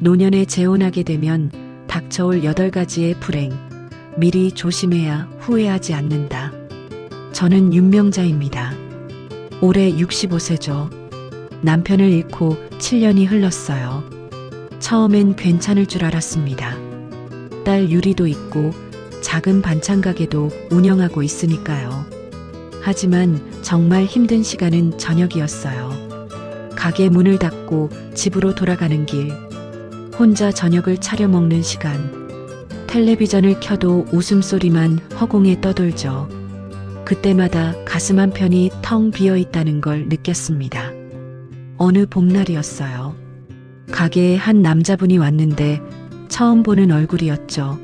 노년에 재혼하게 되면 닥쳐올 8가지의 불행. 미리 조심해야 후회하지 않는다. 저는 윤명자입니다. 올해 65세죠. 남편을 잃고 7년이 흘렀어요. 처음엔 괜찮을 줄 알았습니다. 딸 유리도 있고 작은 반찬 가게도 운영하고 있으니까요. 하지만 정말 힘든 시간은 저녁이었어요. 가게 문을 닫고 집으로 돌아가는 길, 혼자 저녁을 차려 먹는 시간, 텔레비전을 켜도 웃음소리만 허공에 떠돌죠. 그때마다 가슴 한편이 텅 비어 있다는 걸 느꼈습니다. 어느 봄날이었어요. 가게에 한 남자분이 왔는데 처음 보는 얼굴이었죠.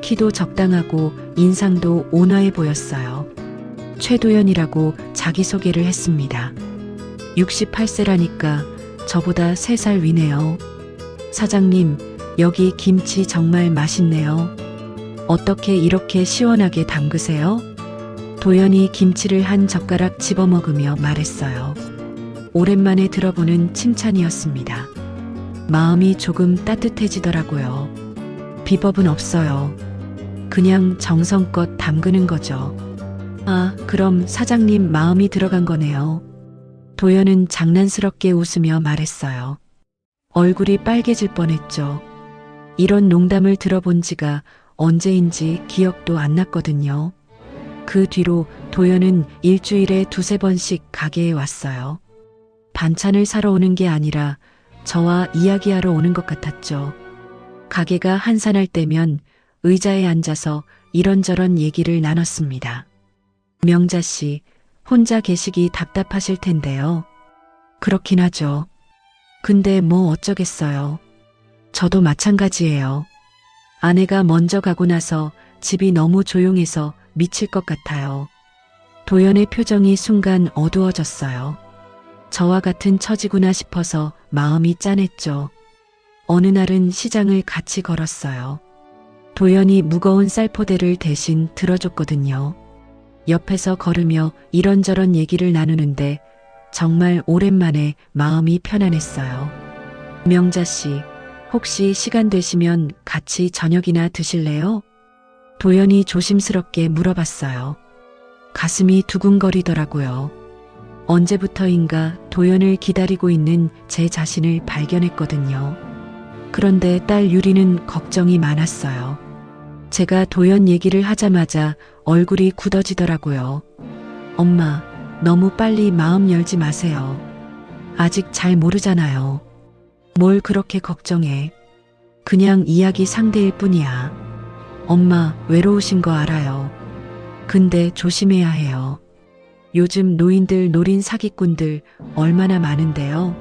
키도 적당하고 인상도 온화해 보였어요. 최도연이라고 자기소개를 했습니다. 68세라니까 저보다 3살 위네요. 사장님, 여기 김치 정말 맛있네요. 어떻게 이렇게 시원하게 담그세요? 도연이 김치를 한 젓가락 집어먹으며 말했어요. 오랜만에 들어보는 칭찬이었습니다. 마음이 조금 따뜻해지더라고요. 비법은 없어요. 그냥 정성껏 담그는 거죠. 아, 그럼 사장님 마음이 들어간 거네요. 도연은 장난스럽게 웃으며 말했어요. 얼굴이 빨개질 뻔했죠. 이런 농담을 들어본 지가 언제인지 기억도 안 났거든요. 그 뒤로 도연은 일주일에 2~3번씩 가게에 왔어요. 반찬을 사러 오는 게 아니라 저와 이야기하러 오는 것 같았죠. 가게가 한산할 때면 의자에 앉아서 이런저런 얘기를 나눴습니다. 명자 씨, 혼자 계시기 답답하실 텐데요. 그렇긴 하죠. 근데 뭐 어쩌겠어요. 저도 마찬가지예요. 아내가 먼저 가고 나서 집이 너무 조용해서 미칠 것 같아요. 도연의 표정이 순간 어두워졌어요. 저와 같은 처지구나 싶어서 마음이 짠했죠. 어느 날은 시장을 같이 걸었어요. 도연이 무거운 쌀포대를 대신 들어줬거든요. 옆에서 걸으며 이런저런 얘기를 나누는데 정말 오랜만에 마음이 편안했어요. 명자 씨, 혹시 시간 되시면 같이 저녁이나 드실래요? 도연이 조심스럽게 물어봤어요. 가슴이 두근거리더라고요. 언제부터인가 도연을 기다리고 있는 제 자신을 발견했거든요. 그런데 딸 유리는 걱정이 많았어요. 제가 도연 얘기를 하자마자 얼굴이 굳어지더라고요. 엄마, 너무 빨리 마음 열지 마세요. 아직 잘 모르잖아요. 뭘 그렇게 걱정해. 그냥 이야기 상대일 뿐이야. 엄마, 외로우신 거 알아요. 근데 조심해야 해요. 요즘 노인들 노린 사기꾼들 얼마나 많은데요.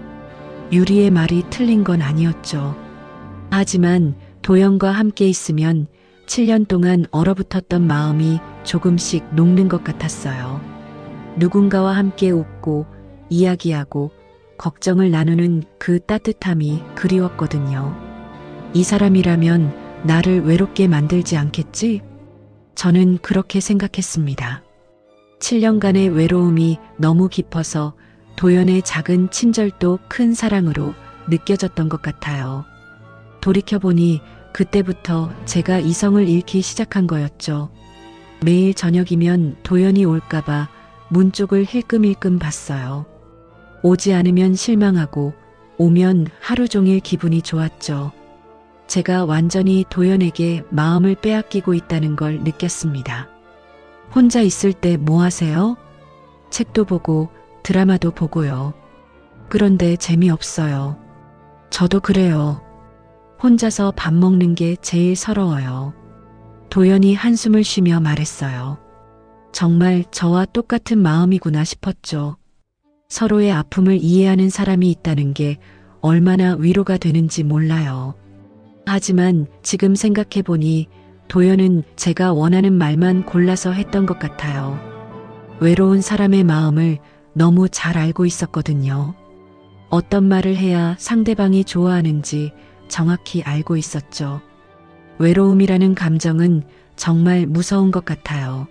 유리의 말이 틀린 건 아니었죠. 하지만 도연과 함께 있으면 7년 동안 얼어붙었던 마음이 조금씩 녹는 것 같았어요. 누군가와 함께 웃고 이야기하고 걱정을 나누는 그 따뜻함이 그리웠거든요. 이 사람이라면 나를 외롭게 만들지 않겠지? 저는 그렇게 생각했습니다. 7년간의 외로움이 너무 깊어서 도연의 작은 친절도 큰 사랑으로 느껴졌던 것 같아요. 돌이켜보니 그때부터 제가 이성을 잃기 시작한 거였죠. 매일 저녁이면 도연이 올까봐 문 쪽을 힐끔힐끔 봤어요. 오지 않으면 실망하고 오면 하루 종일 기분이 좋았죠. 제가 완전히 도연에게 마음을 빼앗기고 있다는 걸 느꼈습니다. 혼자 있을 때 뭐 하세요? 책도 보고 드라마도 보고요. 그런데 재미없어요. 저도 그래요. 혼자서 밥 먹는 게 제일 서러워요. 도연이 한숨을 쉬며 말했어요. 정말 저와 똑같은 마음이구나 싶었죠. 서로의 아픔을 이해하는 사람이 있다는 게 얼마나 위로가 되는지 몰라요. 하지만 지금 생각해보니 도연은 제가 원하는 말만 골라서 했던 것 같아요. 외로운 사람의 마음을 너무 잘 알고 있었거든요. 어떤 말을 해야 상대방이 좋아하는지 정확히 알고 있었죠. 외로움이라는 감정은 정말 무서운 것 같아요.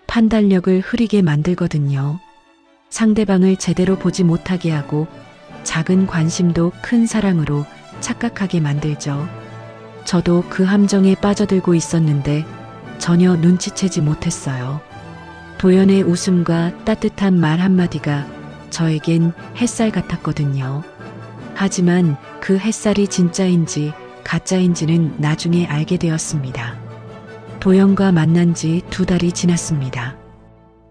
판단력을 흐리게 만들거든요. 상대방을 제대로 보지 못하게 하고 작은 관심도 큰 사랑으로 착각하게 만들죠. 저도 그 함정에 빠져들고 있었는데 전혀 눈치채지 못했어요. 도연의 웃음과 따뜻한 말 한마디가 저에겐 햇살 같았거든요. 하지만 그 햇살이 진짜인지 가짜인지는 나중에 알게 되었습니다. 도연과 만난 지 2달이 지났습니다.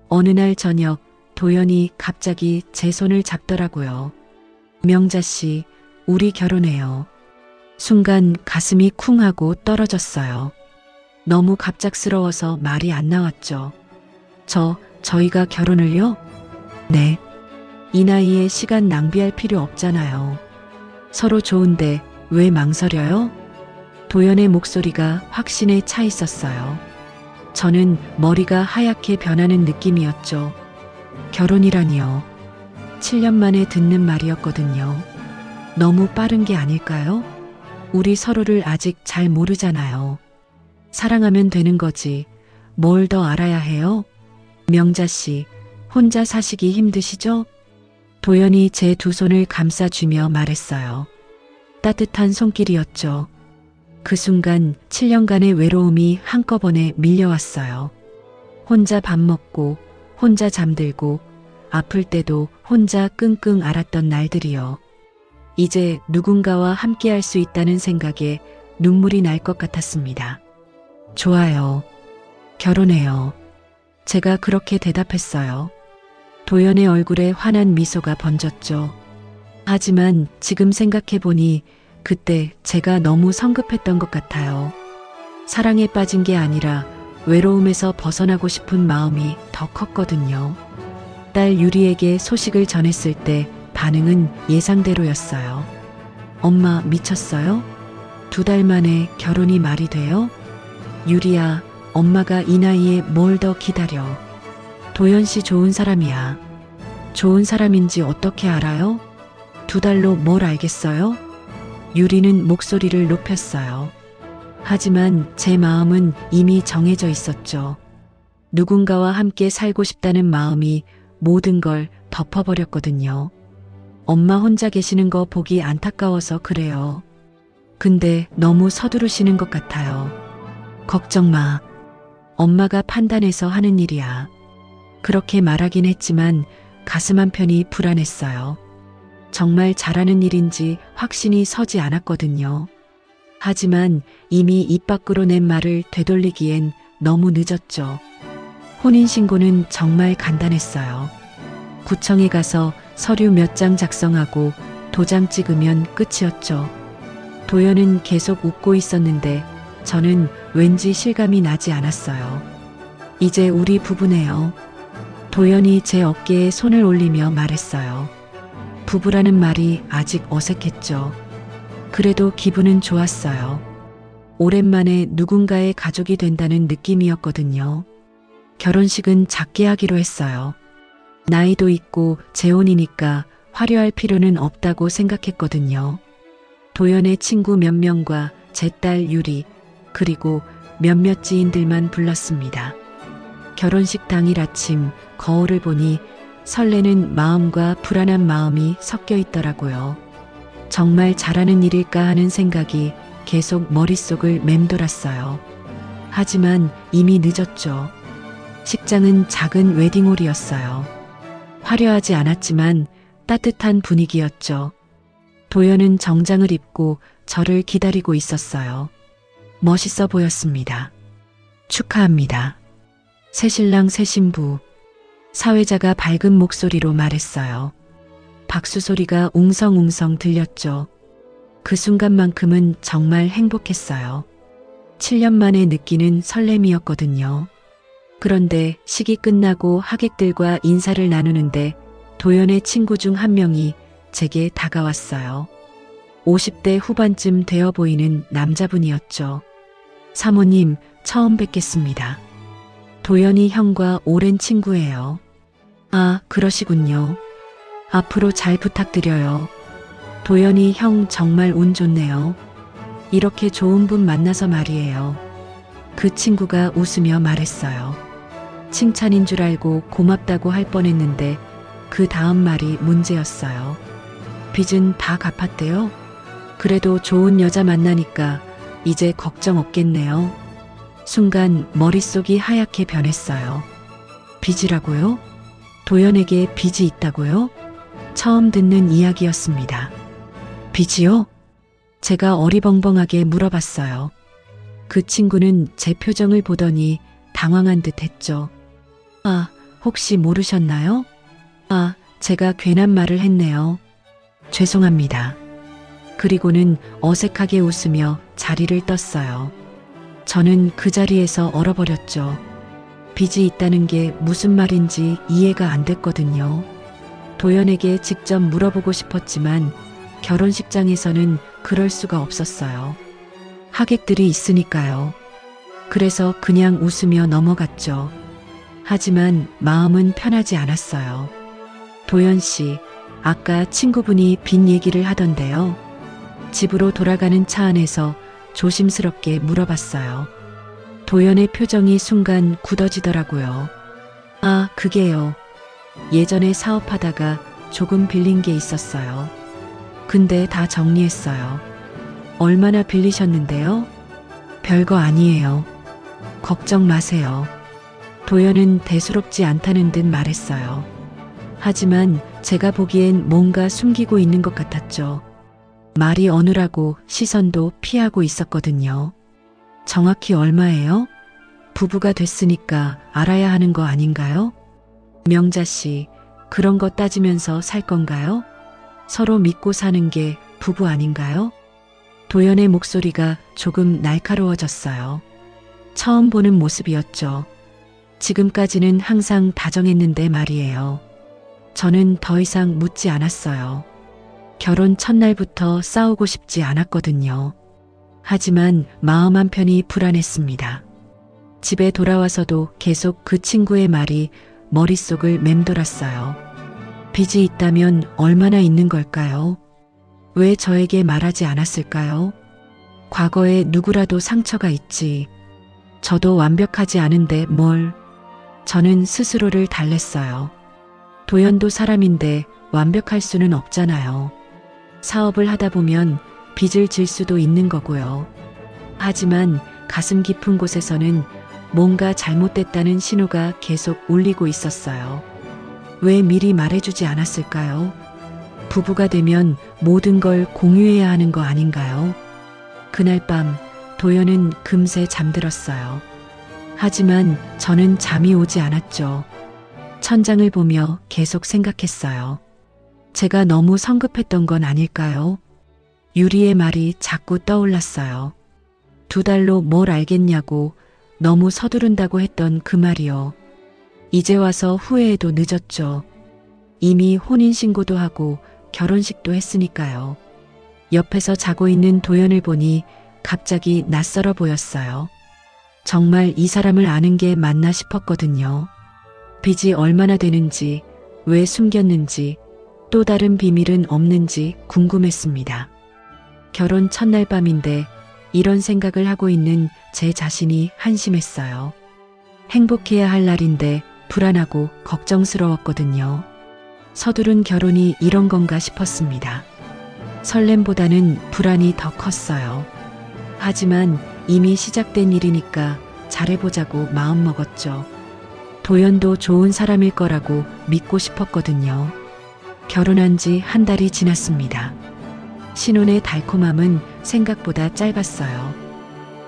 어느 날 저녁 도연이 갑자기 제 손을 잡더라고요. 명자 씨, 우리 결혼해요. 순간 가슴이 쿵 하고 떨어졌어요. 너무 갑작스러워서 말이 안 나왔죠. 저희가 결혼을요? 네. 이 나이에 시간 낭비할 필요 없잖아요. 서로 좋은데 왜 망설여요? 도연의 목소리가 확신에 차 있었어요. 저는 머리가 하얗게 변하는 느낌이었죠. 결혼이라니요. 7년 만에 듣는 말이었거든요. 너무 빠른 게 아닐까요? 우리 서로를 아직 잘 모르잖아요. 사랑하면 되는 거지. 뭘 더 알아야 해요? 명자 씨, 혼자 사시기 힘드시죠? 도연이 제 2 손을 감싸주며 말했어요. 따뜻한 손길이었죠. 그 순간 7년간의 외로움이 한꺼번에 밀려왔어요. 혼자 밥 먹고, 혼자 잠들고, 아플 때도 혼자 끙끙 앓았던 날들이요. 이제 누군가와 함께할 수 있다는 생각에 눈물이 날 것 같았습니다. 좋아요. 결혼해요. 제가 그렇게 대답했어요. 도연의 얼굴에 환한 미소가 번졌죠. 하지만 지금 생각해보니 그때 제가 너무 성급했던 것 같아요. 사랑에 빠진 게 아니라 외로움에서 벗어나고 싶은 마음이 더 컸거든요. 딸 유리에게 소식을 전했을 때 반응은 예상대로였어요. 엄마 미쳤어요? 2달 만에 결혼이 말이 돼요? 유리야, 엄마가 이 나이에 뭘 더 기다려. 도연 씨 좋은 사람이야. 좋은 사람인지 어떻게 알아요? 2달로 뭘 알겠어요? 유리는 목소리를 높였어요. 하지만 제 마음은 이미 정해져 있었죠. 누군가와 함께 살고 싶다는 마음이 모든 걸 덮어버렸거든요. 엄마 혼자 계시는 거 보기 안타까워서 그래요. 근데 너무 서두르시는 것 같아요. 걱정 마. 엄마가 판단해서 하는 일이야. 그렇게 말하긴 했지만 가슴 한편이 불안했어요. 정말 잘하는 일인지 확신이 서지 않았거든요. 하지만 이미 입 밖으로 낸 말을 되돌리기엔 너무 늦었죠. 혼인신고는 정말 간단했어요. 구청에 가서 서류 몇 장 작성하고 도장 찍으면 끝이었죠. 도연은 계속 웃고 있었는데 저는 왠지 실감이 나지 않았어요. 이제 우리 부부네요. 도연이 제 어깨에 손을 올리며 말했어요. 부부라는 말이 아직 어색했죠. 그래도 기분은 좋았어요. 오랜만에 누군가의 가족이 된다는 느낌이었거든요. 결혼식은 작게 하기로 했어요. 나이도 있고 재혼이니까 화려할 필요는 없다고 생각했거든요. 도연의 친구 몇 명과 제 딸 유리, 그리고 몇몇 지인들만 불렀습니다. 결혼식 당일 아침 거울을 보니 설레는 마음과 불안한 마음이 섞여 있더라고요. 정말 잘하는 일일까 하는 생각이 계속 머릿속을 맴돌았어요. 하지만 이미 늦었죠. 식장은 작은 웨딩홀이었어요. 화려하지 않았지만 따뜻한 분위기였죠. 도연은 정장을 입고 저를 기다리고 있었어요. 멋있어 보였습니다. 축하합니다. 새신랑 새신부. 사회자가 밝은 목소리로 말했어요. 박수 소리가 웅성웅성 들렸죠. 그 순간만큼은 정말 행복했어요. 7년 만에 느끼는 설렘이었거든요. 그런데 식이 끝나고 하객들과 인사를 나누는데 도연의 친구 중 한 명이 제게 다가왔어요. 50대 후반쯤 되어 보이는 남자분이었죠. 사모님, 처음 뵙겠습니다. 도연이 형과 오랜 친구예요. 아, 그러시군요. 앞으로 잘 부탁드려요. 도연이 형 정말 운 좋네요. 이렇게 좋은 분 만나서 말이에요. 그 친구가 웃으며 말했어요. 칭찬인 줄 알고 고맙다고 할 뻔했는데 그 다음 말이 문제였어요. 빚은 다 갚았대요? 그래도 좋은 여자 만나니까 이제 걱정 없겠네요. 순간 머릿속이 하얗게 변했어요. 빚이라고요? 도연에게 빚이 있다고요? 처음 듣는 이야기였습니다. 빚이요? 제가 어리벙벙하게 물어봤어요. 그 친구는 제 표정을 보더니 당황한 듯 했죠. 아, 혹시 모르셨나요? 아, 제가 괜한 말을 했네요. 죄송합니다. 그리고는 어색하게 웃으며 자리를 떴어요. 저는 그 자리에서 얼어버렸죠. 빚이 있다는 게 무슨 말인지 이해가 안 됐거든요. 도연에게 직접 물어보고 싶었지만 결혼식장에서는 그럴 수가 없었어요. 하객들이 있으니까요. 그래서 그냥 웃으며 넘어갔죠. 하지만 마음은 편하지 않았어요. 도연 씨, 아까 친구분이 빚 얘기를 하던데요. 집으로 돌아가는 차 안에서 조심스럽게 물어봤어요. 도연의 표정이 순간 굳어지더라고요. 아, 그게요. 예전에 사업하다가 조금 빌린 게 있었어요. 근데 다 정리했어요. 얼마나 빌리셨는데요? 별거 아니에요. 걱정 마세요. 도연은 대수롭지 않다는 듯 말했어요. 하지만 제가 보기엔 뭔가 숨기고 있는 것 같았죠. 말이 어느라고 시선도 피하고 있었거든요. 정확히 얼마예요? 부부가 됐으니까 알아야 하는 거 아닌가요? 명자 씨, 그런 거 따지면서 살 건가요? 서로 믿고 사는 게 부부 아닌가요? 도연의 목소리가 조금 날카로워졌어요. 처음 보는 모습이었죠. 지금까지는 항상 다정했는데 말이에요. 저는 더 이상 묻지 않았어요. 결혼 첫날부터 싸우고 싶지 않았거든요. 하지만 마음 한편이 불안했습니다. 집에 돌아와서도 계속 그 친구의 말이 머릿속을 맴돌았어요. 빚이 있다면 얼마나 있는 걸까요? 왜 저에게 말하지 않았을까요? 과거에 누구라도 상처가 있지. 저도 완벽하지 않은데 뭘. 저는 스스로를 달랬어요. 도연도 사람인데 완벽할 수는 없잖아요. 사업을 하다 보면 빚을 질 수도 있는 거고요. 하지만 가슴 깊은 곳에서는 뭔가 잘못됐다는 신호가 계속 울리고 있었어요. 왜 미리 말해주지 않았을까요? 부부가 되면 모든 걸 공유해야 하는 거 아닌가요? 그날 밤 도연은 금세 잠들었어요. 하지만 저는 잠이 오지 않았죠. 천장을 보며 계속 생각했어요. 제가 너무 성급했던 건 아닐까요? 유리의 말이 자꾸 떠올랐어요. 2달로 뭘 알겠냐고 너무 서두른다고 했던 그 말이요. 이제 와서 후회해도 늦었죠. 이미 혼인신고도 하고 결혼식도 했으니까요. 옆에서 자고 있는 도연을 보니 갑자기 낯설어 보였어요. 정말 이 사람을 아는 게 맞나 싶었거든요. 빚이 얼마나 되는지, 왜 숨겼는지, 또 다른 비밀은 없는지 궁금했습니다. 결혼 첫날 밤인데 이런 생각을 하고 있는 제 자신이 한심했어요. 행복해야 할 날인데 불안하고 걱정스러웠거든요. 서두른 결혼이 이런 건가 싶었습니다. 설렘보다는 불안이 더 컸어요. 하지만 이미 시작된 일이니까 잘해보자고 마음먹었죠. 도연도 좋은 사람일 거라고 믿고 싶었거든요. 결혼한 지 1달이 지났습니다. 신혼의 달콤함은 생각보다 짧았어요.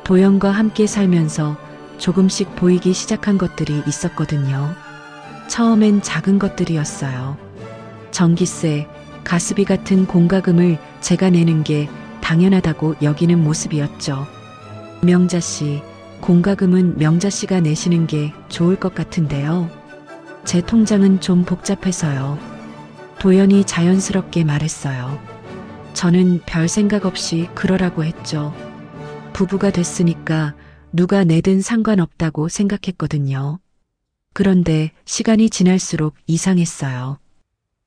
도연과 함께 살면서 조금씩 보이기 시작한 것들이 있었거든요. 처음엔 작은 것들이었어요. 전기세, 가스비 같은 공과금을 제가 내는 게 당연하다고 여기는 모습이었죠. 명자 씨, 공과금은 명자 씨가 내시는 게 좋을 것 같은데요. 제 통장은 좀 복잡해서요. 도연이 자연스럽게 말했어요. 저는 별 생각 없이 그러라고 했죠. 부부가 됐으니까 누가 내든 상관없다고 생각했거든요. 그런데 시간이 지날수록 이상했어요.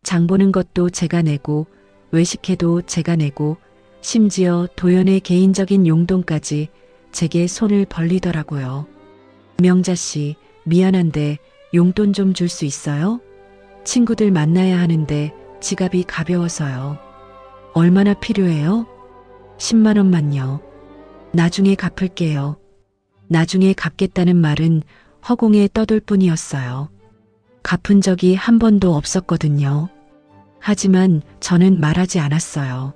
장 보는 것도 제가 내고 외식해도 제가 내고 심지어 도연의 개인적인 용돈까지 제게 손을 벌리더라고요. 명자 씨, 미안한데 용돈 좀 줄 수 있어요? 친구들 만나야 하는데 지갑이 가벼워서요. 얼마나 필요해요? 10만 원만요. 나중에 갚을게요. 나중에 갚겠다는 말은 허공에 떠돌 뿐이었어요. 갚은 적이 한 번도 없었거든요. 하지만 저는 말하지 않았어요.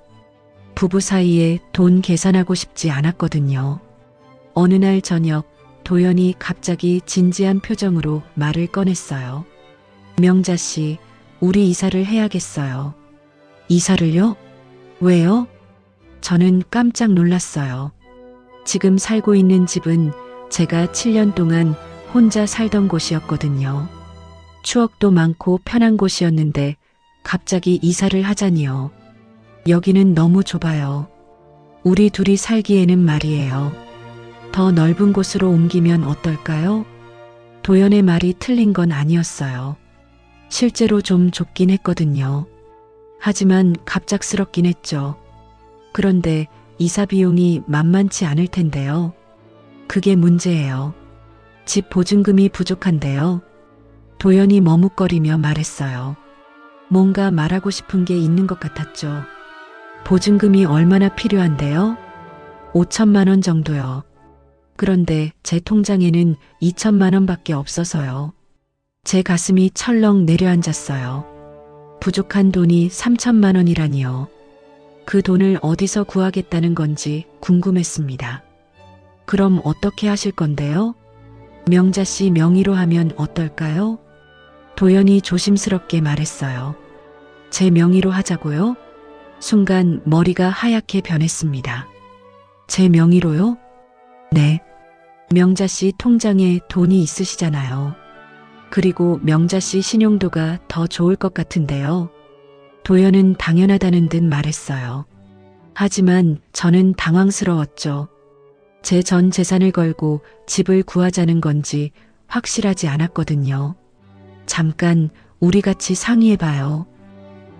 부부 사이에 돈 계산하고 싶지 않았거든요. 어느 날 저녁 도연이 갑자기 진지한 표정으로 말을 꺼냈어요. 명자 씨, 우리 이사를 해야겠어요. 이사를요? 왜요? 저는 깜짝 놀랐어요. 지금 살고 있는 집은 제가 7년 동안 혼자 살던 곳이었거든요. 추억도 많고 편한 곳이었는데 갑자기 이사를 하자니요. 여기는 너무 좁아요. 우리 둘이 살기에는 말이에요. 더 넓은 곳으로 옮기면 어떨까요? 도연의 말이 틀린 건 아니었어요. 실제로 좀 좁긴 했거든요. 하지만 갑작스럽긴 했죠. 그런데 이사 비용이 만만치 않을 텐데요. 그게 문제예요. 집 보증금이 부족한데요. 도연이 머뭇거리며 말했어요. 뭔가 말하고 싶은 게 있는 것 같았죠. 보증금이 얼마나 필요한데요? 5천만 원 정도요. 그런데 제 통장에는 2천만 원밖에 없어서요. 제 가슴이 철렁 내려앉았어요. 부족한 돈이 3천만 원이라니요. 그 돈을 어디서 구하겠다는 건지 궁금했습니다. 그럼 어떻게 하실 건데요? 명자 씨 명의로 하면 어떨까요? 도연이 조심스럽게 말했어요. 제 명의로 하자고요? 순간 머리가 하얗게 변했습니다. 제 명의로요? 네. 명자 씨 통장에 돈이 있으시잖아요. 그리고 명자 씨 신용도가 더 좋을 것 같은데요. 도연은 당연하다는 듯 말했어요. 하지만 저는 당황스러웠죠. 제 전 재산을 걸고 집을 구하자는 건지 확실하지 않았거든요. 잠깐 우리 같이 상의해봐요.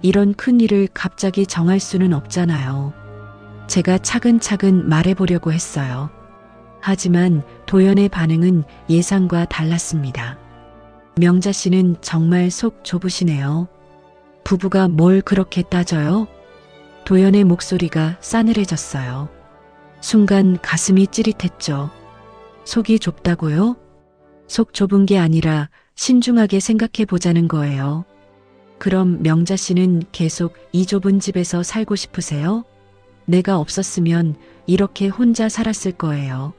이런 큰 일을 갑자기 정할 수는 없잖아요. 제가 차근차근 말해보려고 했어요. 하지만 도연의 반응은 예상과 달랐습니다. 명자 씨는 정말 속 좁으시네요. 부부가 뭘 그렇게 따져요? 도연의 목소리가 싸늘해졌어요. 순간 가슴이 찌릿했죠. 속이 좁다고요? 속 좁은 게 아니라 신중하게 생각해 보자는 거예요. 그럼 명자 씨는 계속 이 좁은 집에서 살고 싶으세요? 내가 없었으면 이렇게 혼자 살았을 거예요.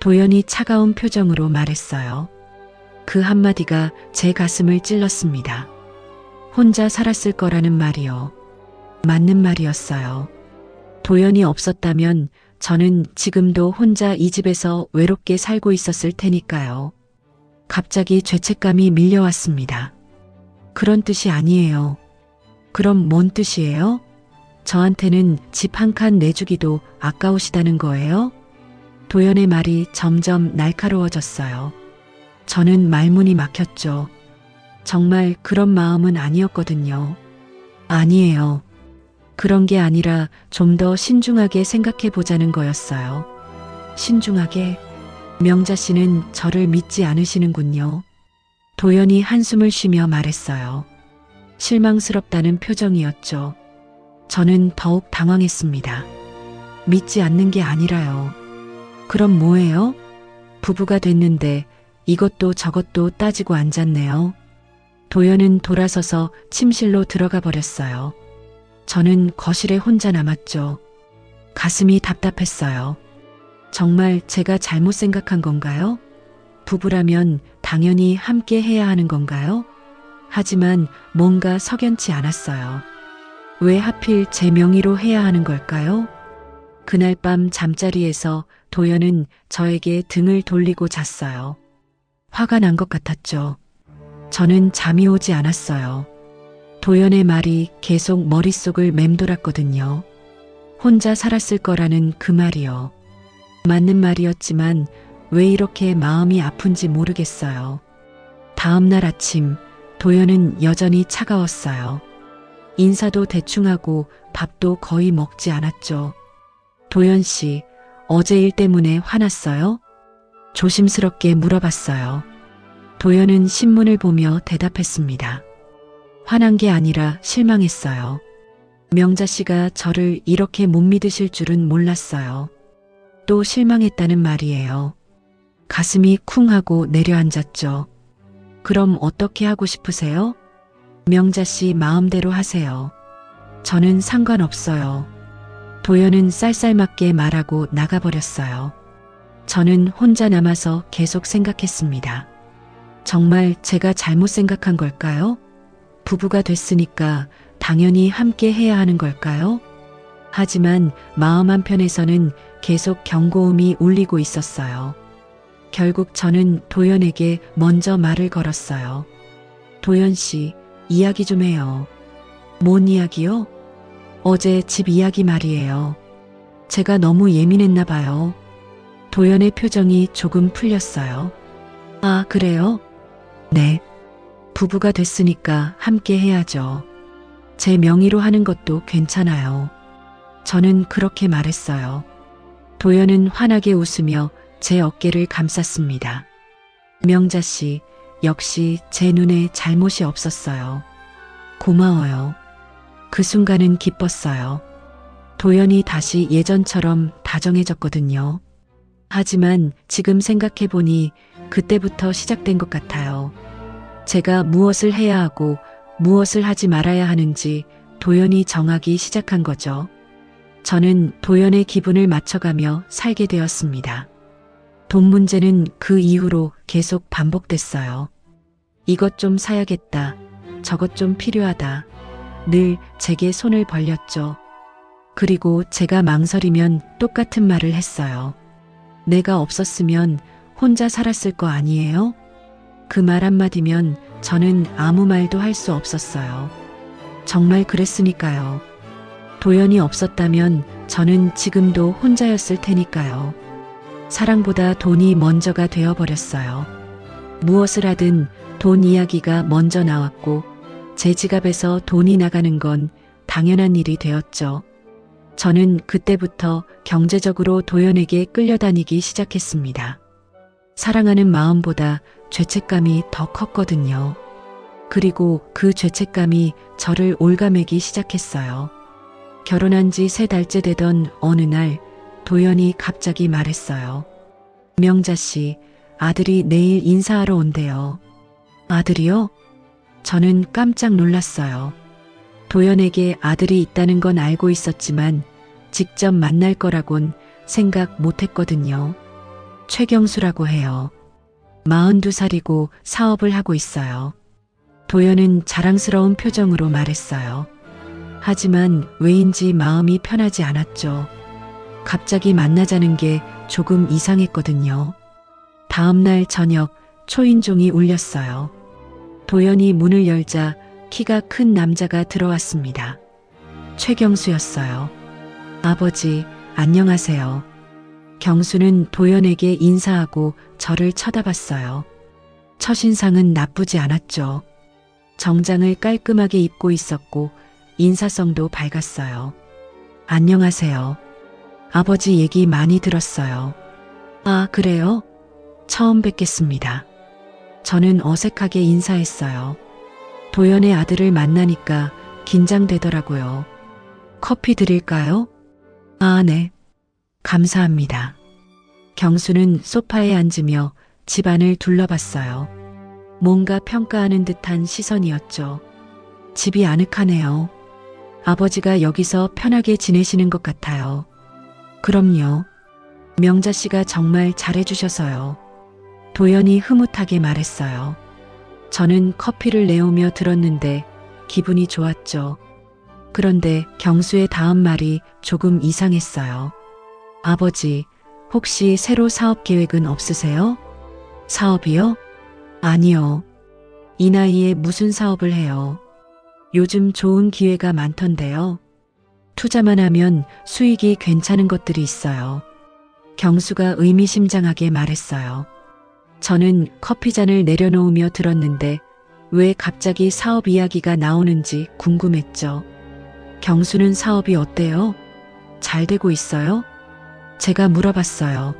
도연이 차가운 표정으로 말했어요. 그 한마디가 제 가슴을 찔렀습니다. 혼자 살았을 거라는 말이요. 맞는 말이었어요. 도연이 없었다면 저는 지금도 혼자 이 집에서 외롭게 살고 있었을 테니까요. 갑자기 죄책감이 밀려왔습니다. 그런 뜻이 아니에요. 그럼 뭔 뜻이에요? 저한테는 집 한 칸 내주기도 아까우시다는 거예요? 도연의 말이 점점 날카로워졌어요. 저는 말문이 막혔죠. 정말 그런 마음은 아니었거든요. 아니에요. 그런 게 아니라 좀 더 신중하게 생각해 보자는 거였어요. 신중하게? 명자 씨는 저를 믿지 않으시는군요. 도연이 한숨을 쉬며 말했어요. 실망스럽다는 표정이었죠. 저는 더욱 당황했습니다. 믿지 않는 게 아니라요. 그럼 뭐예요? 부부가 됐는데 이것도 저것도 따지고 앉았네요. 도연은 돌아서서 침실로 들어가 버렸어요. 저는 거실에 혼자 남았죠. 가슴이 답답했어요. 정말 제가 잘못 생각한 건가요? 부부라면 당연히 함께 해야 하는 건가요? 하지만 뭔가 석연치 않았어요. 왜 하필 제 명의로 해야 하는 걸까요? 그날 밤 잠자리에서 도연은 저에게 등을 돌리고 잤어요. 화가 난 것 같았죠. 저는 잠이 오지 않았어요. 도연의 말이 계속 머릿속을 맴돌았거든요. 혼자 살았을 거라는 그 말이요. 맞는 말이었지만 왜 이렇게 마음이 아픈지 모르겠어요. 다음 날 아침 도연은 여전히 차가웠어요. 인사도 대충 하고 밥도 거의 먹지 않았죠. 도연 씨, 어제 일 때문에 화났어요? 조심스럽게 물어봤어요. 도연은 신문을 보며 대답했습니다. 화난 게 아니라 실망했어요. 명자 씨가 저를 이렇게 못 믿으실 줄은 몰랐어요. 또 실망했다는 말이에요. 가슴이 쿵 하고 내려앉았죠. 그럼 어떻게 하고 싶으세요? 명자 씨 마음대로 하세요. 저는 상관없어요. 도연은 쌀쌀맞게 말하고 나가버렸어요. 저는 혼자 남아서 계속 생각했습니다. 정말 제가 잘못 생각한 걸까요? 부부가 됐으니까 당연히 함께 해야 하는 걸까요? 하지만 마음 한편에서는 계속 경고음이 울리고 있었어요. 결국 저는 도연에게 먼저 말을 걸었어요. 도연 씨, 이야기 좀 해요. 뭔 이야기요? 어제 집 이야기 말이에요. 제가 너무 예민했나 봐요. 도연의 표정이 조금 풀렸어요. 아, 그래요? 네. 부부가 됐으니까 함께 해야죠. 제 명의로 하는 것도 괜찮아요. 저는 그렇게 말했어요. 도연은 환하게 웃으며 제 어깨를 감쌌습니다. 명자 씨, 역시 제 눈에 잘못이 없었어요. 고마워요. 그 순간은 기뻤어요. 도연이 다시 예전처럼 다정해졌거든요. 하지만 지금 생각해보니 그때부터 시작된 것 같아요. 제가 무엇을 해야 하고 무엇을 하지 말아야 하는지 도연이 정하기 시작한 거죠. 저는 도연의 기분을 맞춰가며 살게 되었습니다. 돈 문제는 그 이후로 계속 반복됐어요. 이것 좀 사야겠다. 저것 좀 필요하다. 늘 제게 손을 벌렸죠. 그리고 제가 망설이면 똑같은 말을 했어요. 내가 없었으면 혼자 살았을 거 아니에요? 그 말 한마디면 저는 아무 말도 할 수 없었어요. 정말 그랬으니까요. 도연이 없었다면 저는 지금도 혼자였을 테니까요. 사랑보다 돈이 먼저가 되어버렸어요. 무엇을 하든 돈 이야기가 먼저 나왔고 제 지갑에서 돈이 나가는 건 당연한 일이 되었죠. 저는 그때부터 경제적으로 도연에게 끌려다니기 시작했습니다. 사랑하는 마음보다 죄책감이 더 컸거든요. 그리고 그 죄책감이 저를 올가매기 시작했어요. 결혼한 지 3달째 되던 어느 날 도연이 갑자기 말했어요. 명자 씨, 아들이 내일 인사하러 온대요. 아들이요? 저는 깜짝 놀랐어요. 도연에게 아들이 있다는 건 알고 있었지만 직접 만날 거라곤 생각 못 했거든요. 최경수라고 해요. 42살이고 사업을 하고 있어요. 도연은 자랑스러운 표정으로 말했어요. 하지만 왜인지 마음이 편하지 않았죠. 갑자기 만나자는 게 조금 이상했거든요. 다음 날 저녁 초인종이 울렸어요. 도연이 문을 열자 키가 큰 남자가 들어왔습니다. 최경수였어요. 아버지, 안녕하세요. 경수는 도연에게 인사하고 저를 쳐다봤어요. 첫인상은 나쁘지 않았죠. 정장을 깔끔하게 입고 있었고 인사성도 밝았어요. 안녕하세요. 아버지 얘기 많이 들었어요. 아, 그래요? 처음 뵙겠습니다. 저는 어색하게 인사했어요. 도연의 아들을 만나니까 긴장되더라고요. 커피 드릴까요? 아, 네. 감사합니다. 경수는 소파에 앉으며 집안을 둘러봤어요. 뭔가 평가하는 듯한 시선이었죠. 집이 아늑하네요. 아버지가 여기서 편하게 지내시는 것 같아요. 그럼요. 명자 씨가 정말 잘해주셔서요. 도연이 흐뭇하게 말했어요. 저는 커피를 내오며 들었는데 기분이 좋았죠. 그런데 경수의 다음 말이 조금 이상했어요. 아버지, 혹시 새로 사업 계획은 없으세요? 사업이요? 아니요. 이 나이에 무슨 사업을 해요? 요즘 좋은 기회가 많던데요. 투자만 하면 수익이 괜찮은 것들이 있어요. 경수가 의미심장하게 말했어요. 저는 커피잔을 내려놓으며 들었는데 왜 갑자기 사업 이야기가 나오는지 궁금했죠. 경수는 사업이 어때요? 잘 되고 있어요? 제가 물어봤어요.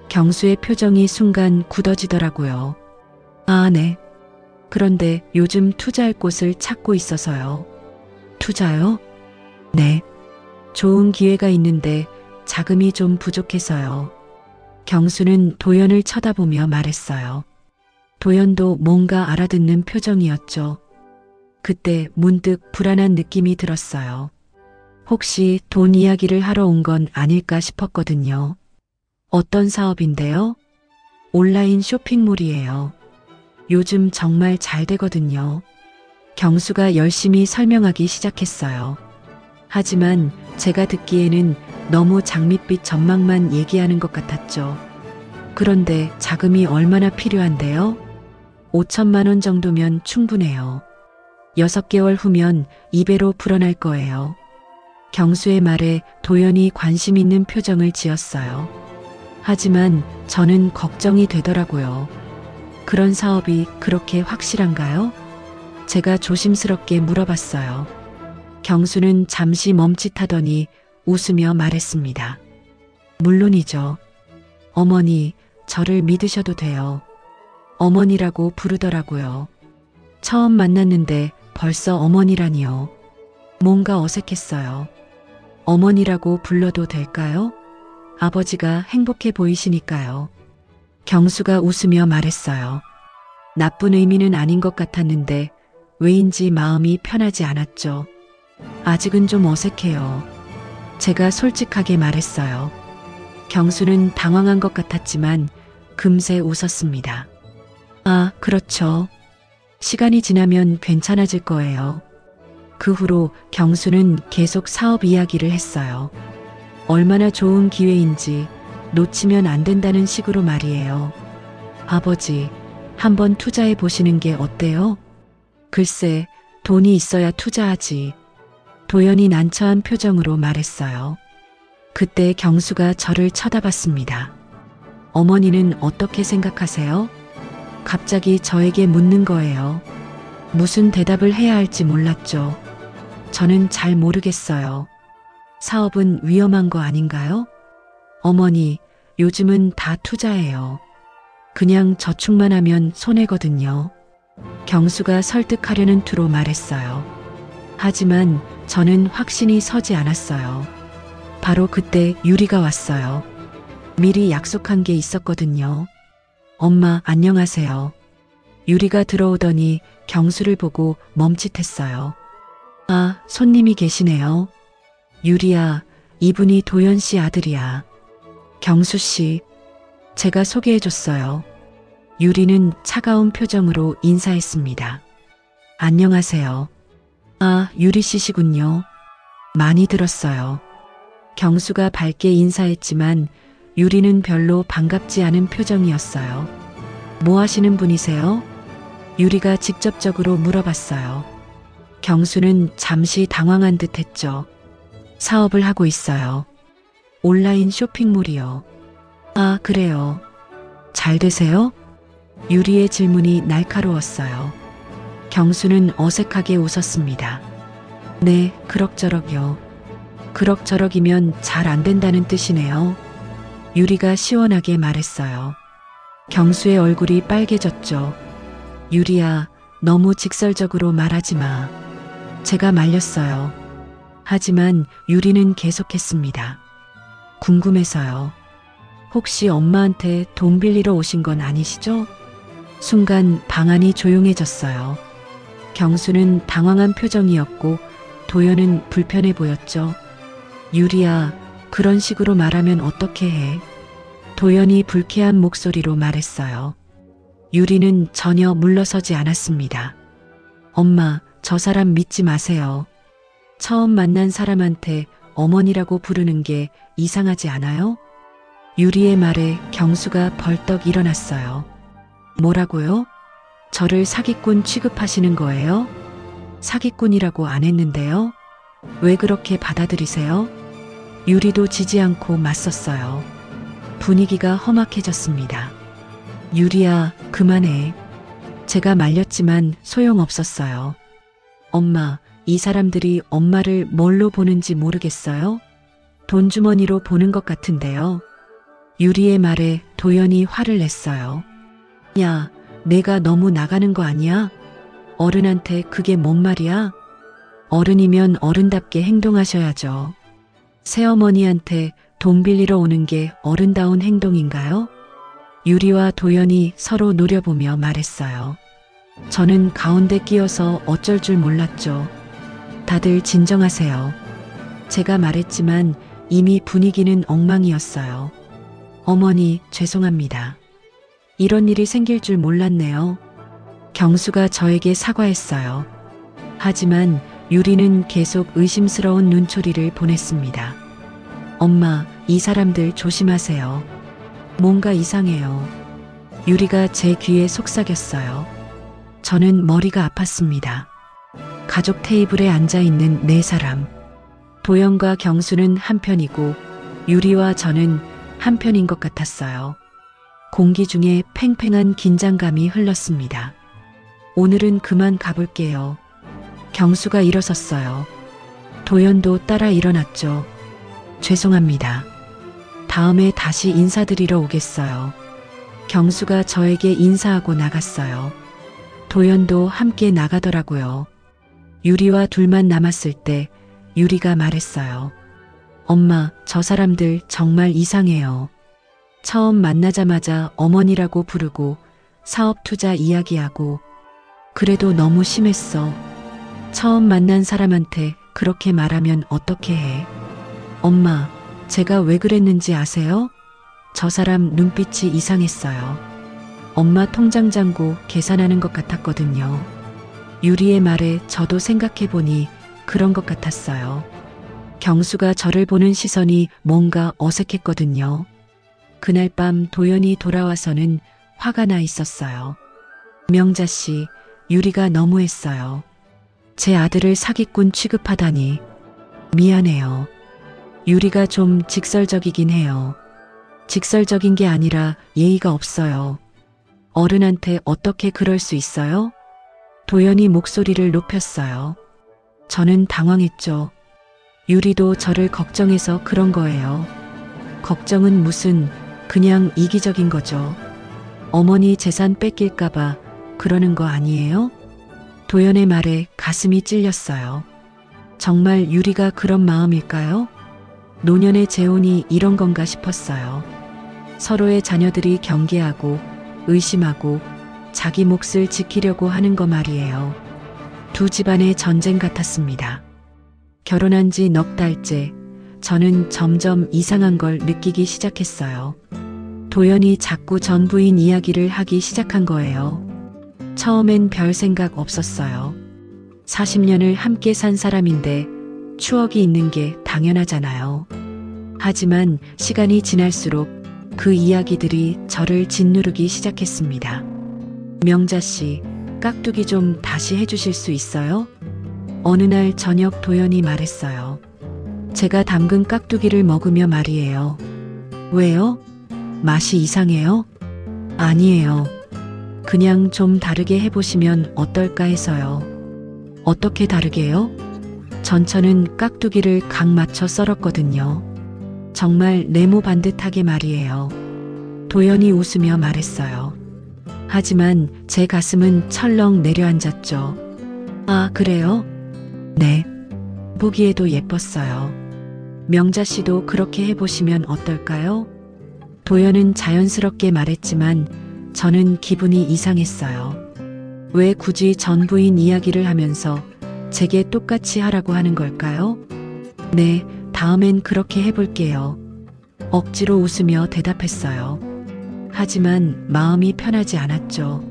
경수의 표정이 순간 굳어지더라고요. 아, 네. 그런데 요즘 투자할 곳을 찾고 있어서요. 투자요? 네. 좋은 기회가 있는데 자금이 좀 부족해서요. 경수는 도연을 쳐다보며 말했어요. 도연도 뭔가 알아듣는 표정이었죠. 그때 문득 불안한 느낌이 들었어요. 혹시 돈 이야기를 하러 온 건 아닐까 싶었거든요. 어떤 사업인데요? 온라인 쇼핑몰이에요. 요즘 정말 잘 되거든요. 경수가 열심히 설명하기 시작했어요. 하지만 제가 듣기에는 너무 장밋빛 전망만 얘기하는 것 같았죠. 그런데 자금이 얼마나 필요한데요? 5천만 원 정도면 충분해요. 6개월 후면 2배로 불어날 거예요. 경수의 말에 도연이 관심 있는 표정을 지었어요. 하지만 저는 걱정이 되더라고요. 그런 사업이 그렇게 확실한가요? 제가 조심스럽게 물어봤어요. 경수는 잠시 멈칫하더니 웃으며 말했습니다. 물론이죠. 어머니, 저를 믿으셔도 돼요. 어머니라고 부르더라고요. 처음 만났는데 벌써 어머니라니요. 뭔가 어색했어요. 어머니라고 불러도 될까요? 아버지가 행복해 보이시니까요. 경수가 웃으며 말했어요. 나쁜 의미는 아닌 것 같았는데 왜인지 마음이 편하지 않았죠. 아직은 좀 어색해요. 제가 솔직하게 말했어요. 경수는 당황한 것 같았지만 금세 웃었습니다. 아, 그렇죠. 시간이 지나면 괜찮아질 거예요. 그 후로 경수는 계속 사업 이야기를 했어요. 얼마나 좋은 기회인지 놓치면 안 된다는 식으로 말이에요. 아버지, 한번 투자해 보시는 게 어때요? 글쎄, 돈이 있어야 투자하지. 도연이 난처한 표정으로 말했어요. 그때 경수가 저를 쳐다봤습니다. 어머니는 어떻게 생각하세요? 갑자기 저에게 묻는 거예요. 무슨 대답을 해야 할지 몰랐죠. 저는 잘 모르겠어요. 사업은 위험한 거 아닌가요? 어머니, 요즘은 다 투자해요. 그냥 저축만 하면 손해거든요. 경수가 설득하려는 투로 말했어요. 하지만 저는 확신이 서지 않았어요. 바로 그때 유리가 왔어요. 미리 약속한 게 있었거든요. 엄마, 안녕하세요. 유리가 들어오더니 경수를 보고 멈칫했어요. 아, 손님이 계시네요. 유리야, 이분이 도연 씨 아들이야. 경수 씨, 제가 소개해줬어요. 유리는 차가운 표정으로 인사했습니다. 안녕하세요. 아, 유리 씨시군요. 많이 들었어요. 경수가 밝게 인사했지만 유리는 별로 반갑지 않은 표정이었어요. 뭐 하시는 분이세요? 유리가 직접적으로 물어봤어요. 경수는 잠시 당황한 듯 했죠. 사업을 하고 있어요. 온라인 쇼핑몰이요. 아, 그래요. 잘 되세요? 유리의 질문이 날카로웠어요. 경수는 어색하게 웃었습니다. 네, 그럭저럭요. 그럭저럭이면 잘 안 된다는 뜻이네요. 유리가 시원하게 말했어요. 경수의 얼굴이 빨개졌죠. 유리야, 너무 직설적으로 말하지 마. 제가 말렸어요. 하지만 유리는 계속했습니다. 궁금해서요. 혹시 엄마한테 돈 빌리러 오신 건 아니시죠? 순간 방안이 조용해졌어요. 경수는 당황한 표정이었고 도연은 불편해 보였죠. 유리야, 그런 식으로 말하면 어떻게 해? 도연이 불쾌한 목소리로 말했어요. 유리는 전혀 물러서지 않았습니다. 엄마, 저 사람 믿지 마세요. 처음 만난 사람한테 어머니라고 부르는 게 이상하지 않아요? 유리의 말에 경수가 벌떡 일어났어요. 뭐라고요? 저를 사기꾼 취급하시는 거예요? 사기꾼이라고 안 했는데요? 왜 그렇게 받아들이세요? 유리도 지지 않고 맞섰어요. 분위기가 험악해졌습니다. 유리야, 그만해. 제가 말렸지만 소용없었어요. 엄마, 이 사람들이 엄마를 뭘로 보는지 모르겠어요? 돈주머니로 보는 것 같은데요. 유리의 말에 도연이 화를 냈어요. 야, 내가 너무 나가는 거 아니야? 어른한테 그게 뭔 말이야? 어른이면 어른답게 행동하셔야죠. 새어머니한테 돈 빌리러 오는 게 어른다운 행동인가요? 유리와 도연이 서로 노려보며 말했어요. 저는 가운데 끼어서 어쩔 줄 몰랐죠. 다들 진정하세요. 제가 말했지만 이미 분위기는 엉망이었어요. 어머니, 죄송합니다. 이런 일이 생길 줄 몰랐네요. 경수가 저에게 사과했어요. 하지만 유리는 계속 의심스러운 눈초리를 보냈습니다. 엄마, 이 사람들 조심하세요. 뭔가 이상해요. 유리가 제 귀에 속삭였어요. 저는 머리가 아팠습니다. 가족 테이블에 앉아있는 네 사람. 도연과 경수는 한편이고 유리와 저는 한편인 것 같았어요. 공기 중에 팽팽한 긴장감이 흘렀습니다. 오늘은 그만 가볼게요. 경수가 일어섰어요. 도연도 따라 일어났죠. 죄송합니다. 다음에 다시 인사드리러 오겠어요. 경수가 저에게 인사하고 나갔어요. 도연도 함께 나가더라고요. 유리와 둘만 남았을 때 유리가 말했어요. 엄마, 저 사람들 정말 이상해요. 처음 만나자마자 어머니라고 부르고 사업 투자 이야기하고 그래도 너무 심했어. 처음 만난 사람한테 그렇게 말하면 어떻게 해? 엄마, 제가 왜 그랬는지 아세요? 저 사람 눈빛이 이상했어요. 엄마 통장 잔고 계산하는 것 같았거든요. 유리의 말에 저도 생각해보니 그런 것 같았어요. 경수가 저를 보는 시선이 뭔가 어색했거든요. 그날 밤 도연이 돌아와서는 화가 나 있었어요. 명자 씨, 유리가 너무했어요. 제 아들을 사기꾼 취급하다니. 미안해요. 유리가 좀 직설적이긴 해요. 직설적인 게 아니라 예의가 없어요. 어른한테 어떻게 그럴 수 있어요? 도연이 목소리를 높였어요. 저는 당황했죠. 유리도 저를 걱정해서 그런 거예요. 걱정은 무슨, 그냥 이기적인 거죠. 어머니 재산 뺏길까봐 그러는 거 아니에요? 도연의 말에 가슴이 찔렸어요. 정말 유리가 그런 마음일까요? 노년의 재혼이 이런 건가 싶었어요. 서로의 자녀들이 경계하고 의심하고 자기 몫을 지키려고 하는 거 말이에요. 두 집안의 전쟁 같았습니다. 결혼한 지 넉 달째 저는 점점 이상한 걸 느끼기 시작했어요. 도연이 자꾸 전 부인 이야기를 하기 시작한 거예요. 처음엔 별 생각 없었어요. 40년을 함께 산 사람인데 추억이 있는 게 당연하잖아요. 하지만 시간이 지날수록 그 이야기들이 저를 짓누르기 시작했습니다. 명자 씨, 깍두기 좀 다시 해주실 수 있어요? 어느 날 저녁 도연이 말했어요. 제가 담근 깍두기를 먹으며 말이에요. 왜요? 맛이 이상해요? 아니에요. 그냥 좀 다르게 해보시면 어떨까 해서요. 어떻게 다르게요? 전처는 깍두기를 각 맞춰 썰었거든요. 정말 네모 반듯하게 말이에요. 도연이 웃으며 말했어요. 하지만 제 가슴은 철렁 내려앉았죠. 아, 그래요? 네. 보기에도 예뻤어요. 명자 씨도 그렇게 해보시면 어떨까요? 도연은 자연스럽게 말했지만 저는 기분이 이상했어요. 왜 굳이 전 부인 이야기를 하면서 제게 똑같이 하라고 하는 걸까요? 네, 다음엔 그렇게 해볼게요. 억지로 웃으며 대답했어요. 하지만 마음이 편하지 않았죠.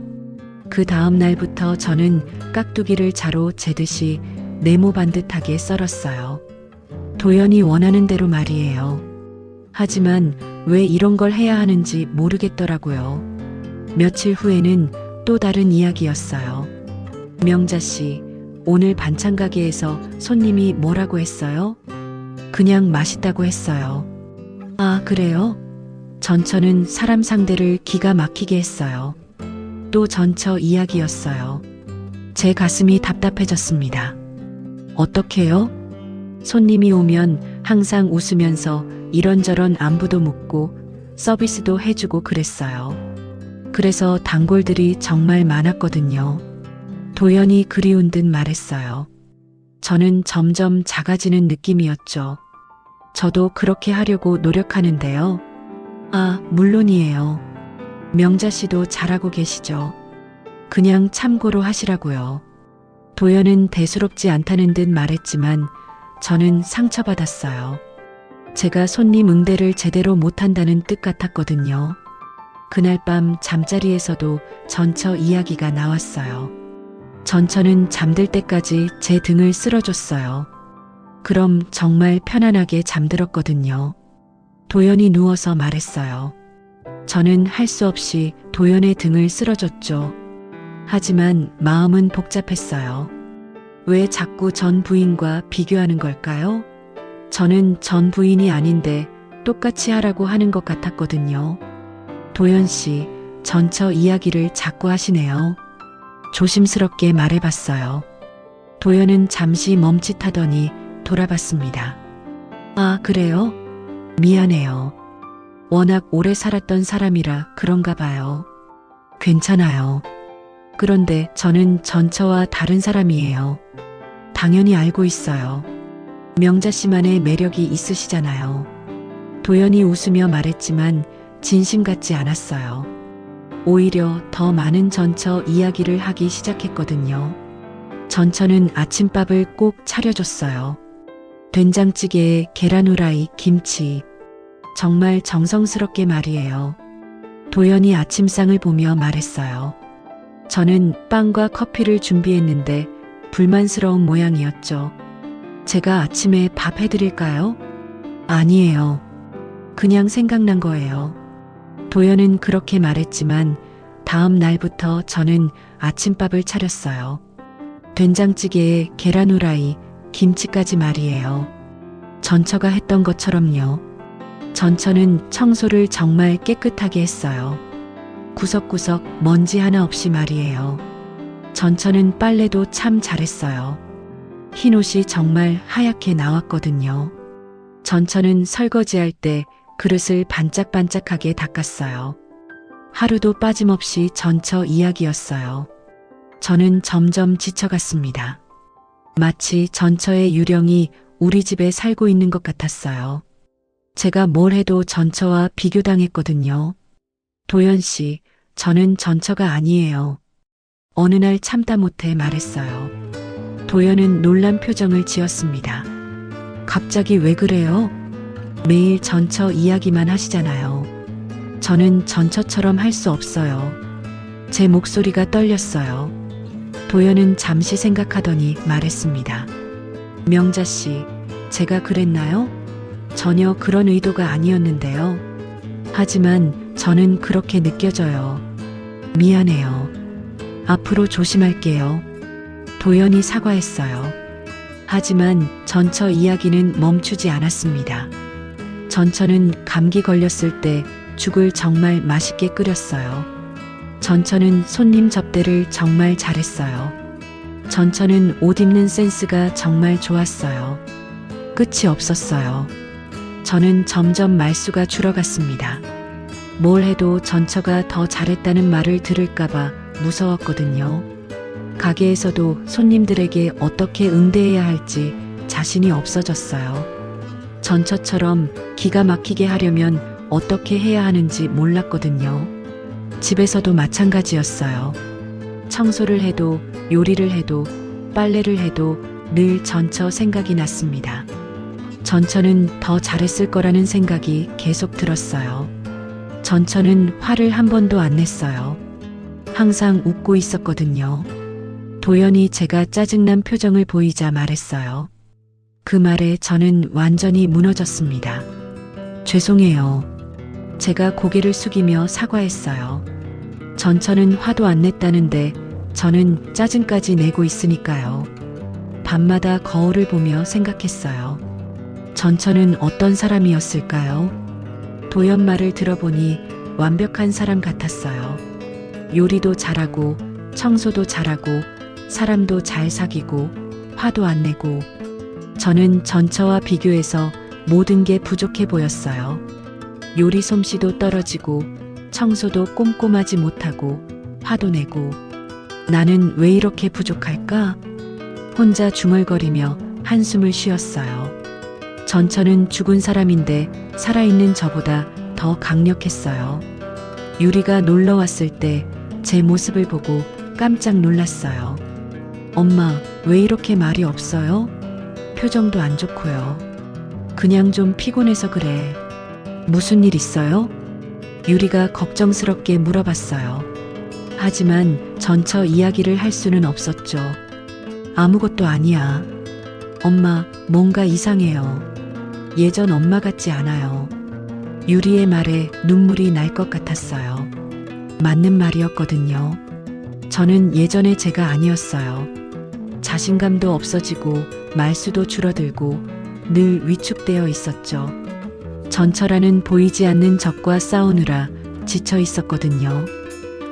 그 다음 날부터 저는 깍두기를 자로 재듯이 네모 반듯하게 썰었어요. 도연이 원하는 대로 말이에요. 하지만 왜 이런 걸 해야 하는지 모르겠더라고요. 며칠 후에는 또 다른 이야기였어요. 명자 씨, 오늘 반찬 가게에서 손님이 뭐라고 했어요? 그냥 맛있다고 했어요. 아, 그래요? 전처는 사람 상대를 기가 막히게 했어요. 또 전처 이야기였어요. 제 가슴이 답답해졌습니다. 어떻게요? 손님이 오면 항상 웃으면서 이런저런 안부도 묻고 서비스도 해주고 그랬어요. 그래서 단골들이 정말 많았거든요. 도연이 그리운 듯 말했어요. 저는 점점 작아지는 느낌이었죠. 저도 그렇게 하려고 노력하는데요. 아, 물론이에요. 명자 씨도 잘하고 계시죠. 그냥 참고로 하시라고요. 도연은 대수롭지 않다는 듯 말했지만 저는 상처받았어요. 제가 손님 응대를 제대로 못한다는 뜻 같았거든요. 그날 밤 잠자리에서도 전처 이야기가 나왔어요. 전처는 잠들 때까지 제 등을 쓸어줬어요. 그럼 정말 편안하게 잠들었거든요. 도연이 누워서 말했어요. 저는 할 수 없이 도연의 등을 쓸어줬죠. 하지만 마음은 복잡했어요. 왜 자꾸 전 부인과 비교하는 걸까요? 저는 전 부인이 아닌데 똑같이 하라고 하는 것 같았거든요. 도연 씨, 전처 이야기를 자꾸 하시네요. 조심스럽게 말해봤어요. 도연은 잠시 멈칫하더니 돌아봤습니다. 아, 그래요? 미안해요. 워낙 오래 살았던 사람이라 그런가 봐요. 괜찮아요. 그런데 저는 전처와 다른 사람이에요. 당연히 알고 있어요. 명자 씨만의 매력이 있으시잖아요. 도연이 웃으며 말했지만 진심 같지 않았어요. 오히려 더 많은 전처 이야기를 하기 시작했거든요. 전처는 아침밥을 꼭 차려줬어요. 된장찌개에 계란 후라이, 김치. 정말 정성스럽게 말이에요. 도연이 아침상을 보며 말했어요. 저는 빵과 커피를 준비했는데 불만스러운 모양이었죠. 제가 아침에 밥 해드릴까요? 아니에요. 그냥 생각난 거예요. 도연은 그렇게 말했지만 다음 날부터 저는 아침밥을 차렸어요. 된장찌개에 계란 후라이, 김치까지 말이에요. 전처가 했던 것처럼요. 전처는 청소를 정말 깨끗하게 했어요. 구석구석 먼지 하나 없이 말이에요. 전처는 빨래도 참 잘했어요. 흰 옷이 정말 하얗게 나왔거든요. 전처는 설거지할 때 그릇을 반짝반짝하게 닦았어요. 하루도 빠짐없이 전처 이야기였어요. 저는 점점 지쳐갔습니다. 마치 전처의 유령이 우리 집에 살고 있는 것 같았어요. 제가 뭘 해도 전처와 비교당했거든요. 도연 씨, 저는 전처가 아니에요. 어느 날 참다 못해 말했어요. 도연은 놀란 표정을 지었습니다. 갑자기 왜 그래요? 매일 전처 이야기만 하시잖아요. 저는 전처처럼 할 수 없어요. 제 목소리가 떨렸어요. 도연은 잠시 생각하더니 말했습니다. 명자 씨, 제가 그랬나요? 전혀 그런 의도가 아니었는데요. 하지만 저는 그렇게 느껴져요. 미안해요. 앞으로 조심할게요. 도연이 사과했어요. 하지만 전처 이야기는 멈추지 않았습니다. 전처는 감기 걸렸을 때 죽을 정말 맛있게 끓였어요. 전처는 손님 접대를 정말 잘했어요. 전처는 옷 입는 센스가 정말 좋았어요. 끝이 없었어요. 저는 점점 말수가 줄어갔습니다. 뭘 해도 전처가 더 잘했다는 말을 들을까봐 무서웠거든요. 가게에서도 손님들에게 어떻게 응대해야 할지 자신이 없어졌어요. 전처처럼 기가 막히게 하려면 어떻게 해야 하는지 몰랐거든요. 집에서도 마찬가지였어요. 청소를 해도 요리를 해도 빨래를 해도 늘 전처 생각이 났습니다. 전처는 더 잘했을 거라는 생각이 계속 들었어요. 전처는 화를 한 번도 안 냈어요. 항상 웃고 있었거든요. 도연이 제가 짜증난 표정을 보이자 말했어요. 그 말에 저는 완전히 무너졌습니다. 죄송해요. 제가 고개를 숙이며 사과했어요. 전처는 화도 안 냈다는데 저는 짜증까지 내고 있으니까요. 밤마다 거울을 보며 생각했어요. 전처는 어떤 사람이었을까요? 도연 말을 들어보니 완벽한 사람 같았어요. 요리도 잘하고 청소도 잘하고 사람도 잘 사귀고 화도 안 내고 저는 전처와 비교해서 모든 게 부족해 보였어요. 요리 솜씨도 떨어지고 청소도 꼼꼼하지 못하고 화도 내고 나는 왜 이렇게 부족할까? 혼자 중얼거리며 한숨을 쉬었어요. 전처는 죽은 사람인데 살아있는 저보다 더 강력했어요. 유리가 놀러 왔을 때 제 모습을 보고 깜짝 놀랐어요. 엄마, 왜 이렇게 말이 없어요? 표정도 안 좋고요. 그냥 좀 피곤해서 그래. 무슨 일 있어요? 유리가 걱정스럽게 물어봤어요. 하지만 전처 이야기를 할 수는 없었죠. 아무것도 아니야. 엄마, 뭔가 이상해요. 예전 엄마 같지 않아요. 유리의 말에 눈물이 날 것 같았어요. 맞는 말이었거든요. 저는 예전의 제가 아니었어요. 자신감도 없어지고 말수도 줄어들고 늘 위축되어 있었죠. 전처라는 보이지 않는 적과 싸우느라 지쳐 있었거든요.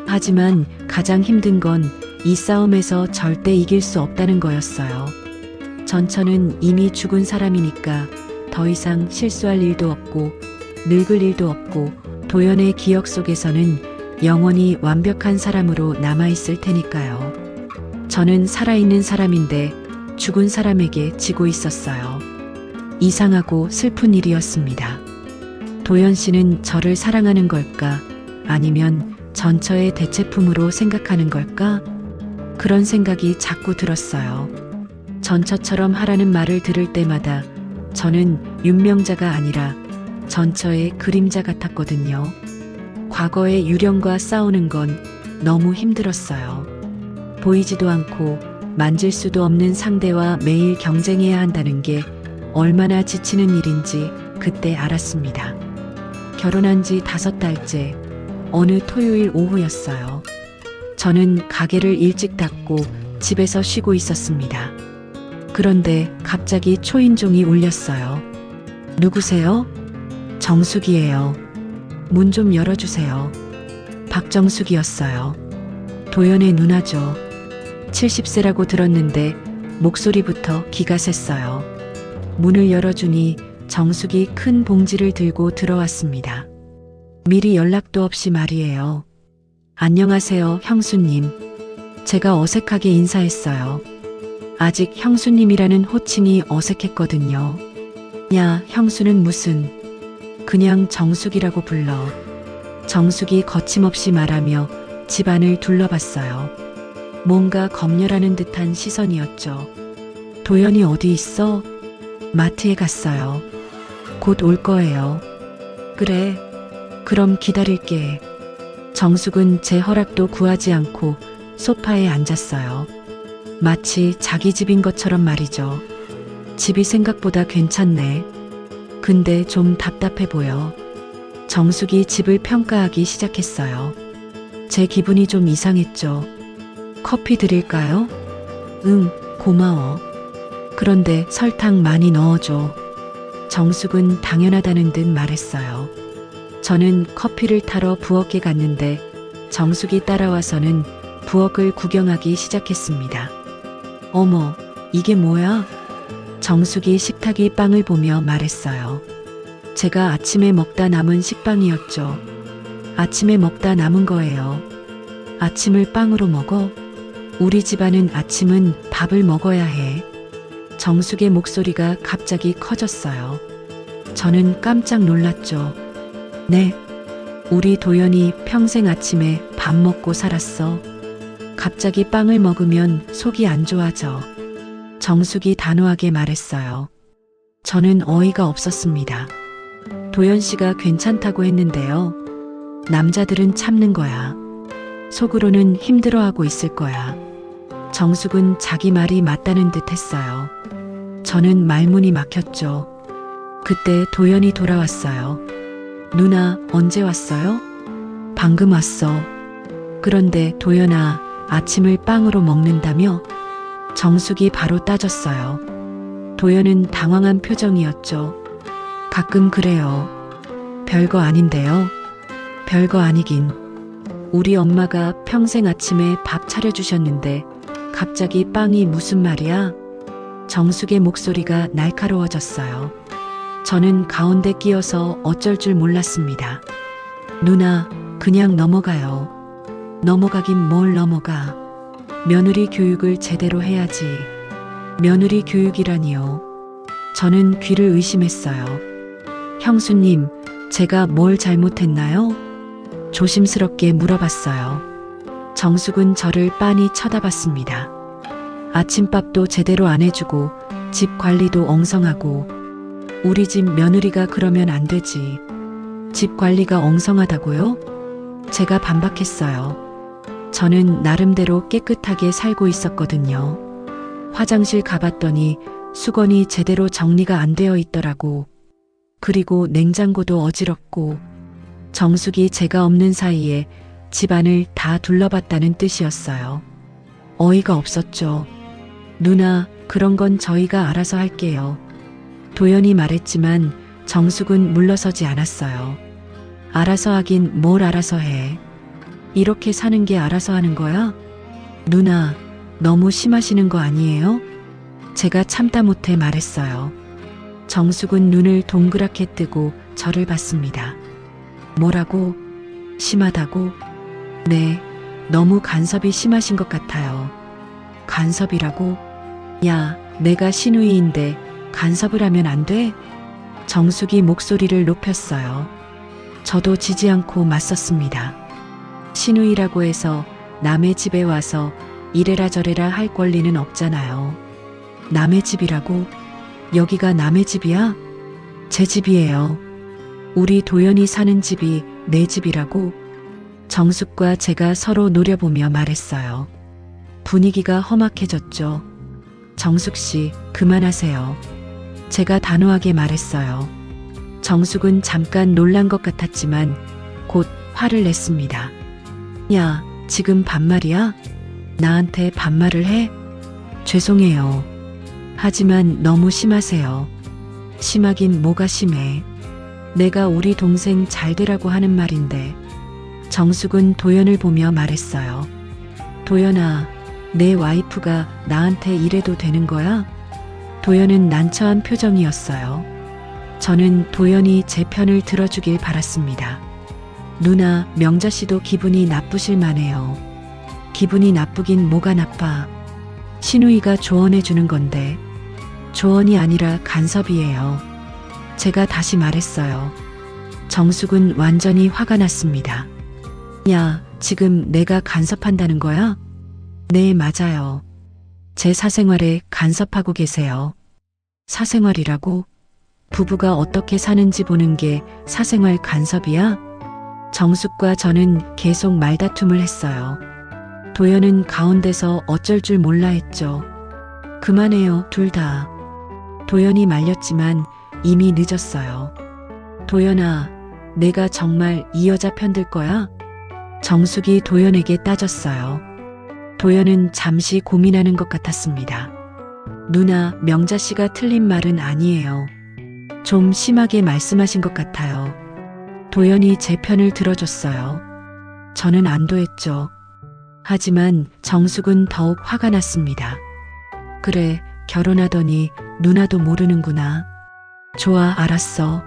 하지만 가장 힘든 건 이 싸움에서 절대 이길 수 없다는 거였어요. 전처는 이미 죽은 사람이니까 더 이상 실수할 일도 없고 늙을 일도 없고 도연의 기억 속에서는 영원히 완벽한 사람으로 남아있을 테니까요. 저는 살아있는 사람인데 죽은 사람에게 지고 있었어요. 이상하고 슬픈 일이었습니다. 도연 씨는 저를 사랑하는 걸까? 아니면 전처의 대체품으로 생각하는 걸까? 그런 생각이 자꾸 들었어요. 전처처럼 하라는 말을 들을 때마다 저는 윤명자가 아니라 전처의 그림자 같았거든요. 과거의 유령과 싸우는 건 너무 힘들었어요. 보이지도 않고 만질 수도 없는 상대와 매일 경쟁해야 한다는 게 얼마나 지치는 일인지 그때 알았습니다. 결혼한 지 5달째 어느 토요일 오후였어요. 저는 가게를 일찍 닫고 집에서 쉬고 있었습니다. 그런데 갑자기 초인종이 울렸어요. 누구세요? 정숙이에요. 문 좀 열어주세요. 박정숙이었어요. 도연의 누나죠. 70세라고 들었는데 목소리부터 기가 샜어요. 문을 열어주니 정숙이 큰 봉지를 들고 들어왔습니다. 미리 연락도 없이 말이에요. 안녕하세요, 형수님. 제가 어색하게 인사했어요. 아직 형수님이라는 호칭이 어색했거든요. 야, 형수는 무슨. 그냥 정숙이라고 불러. 정숙이 거침없이 말하며 집안을 둘러봤어요. 뭔가 검열하는 듯한 시선이었죠. 도연이 어디 있어? 마트에 갔어요. 곧 올 거예요. 그래. 그럼 기다릴게. 정숙은 제 허락도 구하지 않고 소파에 앉았어요. 마치 자기 집인 것처럼 말이죠. 집이 생각보다 괜찮네. 근데 좀 답답해 보여. 정숙이 집을 평가하기 시작했어요. 제 기분이 좀 이상했죠. 커피 드릴까요? 응, 고마워. 그런데 설탕 많이 넣어줘. 정숙은 당연하다는 듯 말했어요. 저는 커피를 타러 부엌에 갔는데 정숙이 따라와서는 부엌을 구경하기 시작했습니다. 어머, 이게 뭐야? 정숙이 식탁이 빵을 보며 말했어요. 제가 아침에 먹다 남은 식빵이었죠. 아침에 먹다 남은 거예요. 아침을 빵으로 먹어? 우리 집안은 아침은 밥을 먹어야 해. 정숙의 목소리가 갑자기 커졌어요. 저는 깜짝 놀랐죠. 네. 우리 도연이 평생 아침에 밥 먹고 살았어. 갑자기 빵을 먹으면 속이 안 좋아져. 정숙이 단호하게 말했어요. 저는 어이가 없었습니다. 도연 씨가 괜찮다고 했는데요. 남자들은 참는 거야. 속으로는 힘들어하고 있을 거야. 정숙은 자기 말이 맞다는 듯 했어요. 저는 말문이 막혔죠. 그때 도연이 돌아왔어요. 누나, 언제 왔어요? 방금 왔어. 그런데 도연아, 아침을 빵으로 먹는다며? 정숙이 바로 따졌어요. 도연은 당황한 표정이었죠. 가끔 그래요. 별거 아닌데요. 별거 아니긴. 우리 엄마가 평생 아침에 밥 차려주셨는데 갑자기 빵이 무슨 말이야? 정숙의 목소리가 날카로워졌어요. 저는 가운데 끼어서 어쩔 줄 몰랐습니다. 누나, 그냥 넘어가요. 넘어가긴 뭘 넘어가. 며느리 교육을 제대로 해야지. 며느리 교육이라니요. 저는 귀를 의심했어요. 형수님, 제가 뭘 잘못했나요? 조심스럽게 물어봤어요. 정숙은 저를 빤히 쳐다봤습니다. 아침밥도 제대로 안 해주고 집 관리도 엉성하고 우리 집 며느리가 그러면 안 되지. 집 관리가 엉성하다고요? 제가 반박했어요. 저는 나름대로 깨끗하게 살고 있었거든요. 화장실 가봤더니 수건이 제대로 정리가 안 되어 있더라고. 그리고 냉장고도 어지럽고 정숙이 제가 없는 사이에 집안을 다 둘러봤다는 뜻이었어요. 어이가 없었죠. 누나, 그런 건 저희가 알아서 할게요. 도연이 말했지만 정숙은 물러서지 않았어요. 알아서 하긴 뭘 알아서 해. 이렇게 사는 게 알아서 하는 거야? 누나, 너무 심하시는 거 아니에요? 제가 참다 못해 말했어요. 정숙은 눈을 동그랗게 뜨고 저를 봤습니다. 뭐라고? 심하다고? 네, 너무 간섭이 심하신 것 같아요. 간섭이라고? 야, 내가 시누이인데 간섭을 하면 안 돼? 정숙이 목소리를 높였어요. 저도 지지 않고 맞섰습니다. 시누이라고 해서 남의 집에 와서 이래라 저래라 할 권리는 없잖아요. 남의 집이라고? 여기가 남의 집이야? 제 집이에요. 우리 도연이 사는 집이 내 집이라고? 정숙과 제가 서로 노려보며 말했어요. 분위기가 험악해졌죠. 정숙 씨, 그만하세요. 제가 단호하게 말했어요. 정숙은 잠깐 놀란 것 같았지만 곧 화를 냈습니다. 야, 지금 반말이야? 나한테 반말을 해? 죄송해요. 하지만 너무 심하세요. 심하긴 뭐가 심해. 내가 우리 동생 잘 되라고 하는 말인데. 정숙은 도연을 보며 말했어요. 도연아, 내 와이프가 나한테 이래도 되는 거야? 도연은 난처한 표정이었어요. 저는 도연이 제 편을 들어주길 바랐습니다. 누나, 명자 씨도 기분이 나쁘실 만해요. 기분이 나쁘긴 뭐가 나빠. 시누이가 조언해 주는 건데. 조언이 아니라 간섭이에요. 제가 다시 말했어요. 정숙은 완전히 화가 났습니다. 야, 지금 내가 간섭한다는 거야? 네, 맞아요. 제 사생활에 간섭하고 계세요. 사생활이라고? 부부가 어떻게 사는지 보는 게 사생활 간섭이야? 정숙과 저는 계속 말다툼을 했어요. 도연은 가운데서 어쩔 줄 몰라 했죠. 그만해요, 둘 다. 도연이 말렸지만 이미 늦었어요. 도연아, 내가 정말 이 여자 편들 거야? 정숙이 도연에게 따졌어요. 도연은 잠시 고민하는 것 같았습니다. 누나, 명자 씨가 틀린 말은 아니에요. 좀 심하게 말씀하신 것 같아요. 도연이 제 편을 들어줬어요. 저는 안도했죠. 하지만 정숙은 더욱 화가 났습니다. 그래, 결혼하더니 누나도 모르는구나. 좋아, 알았어.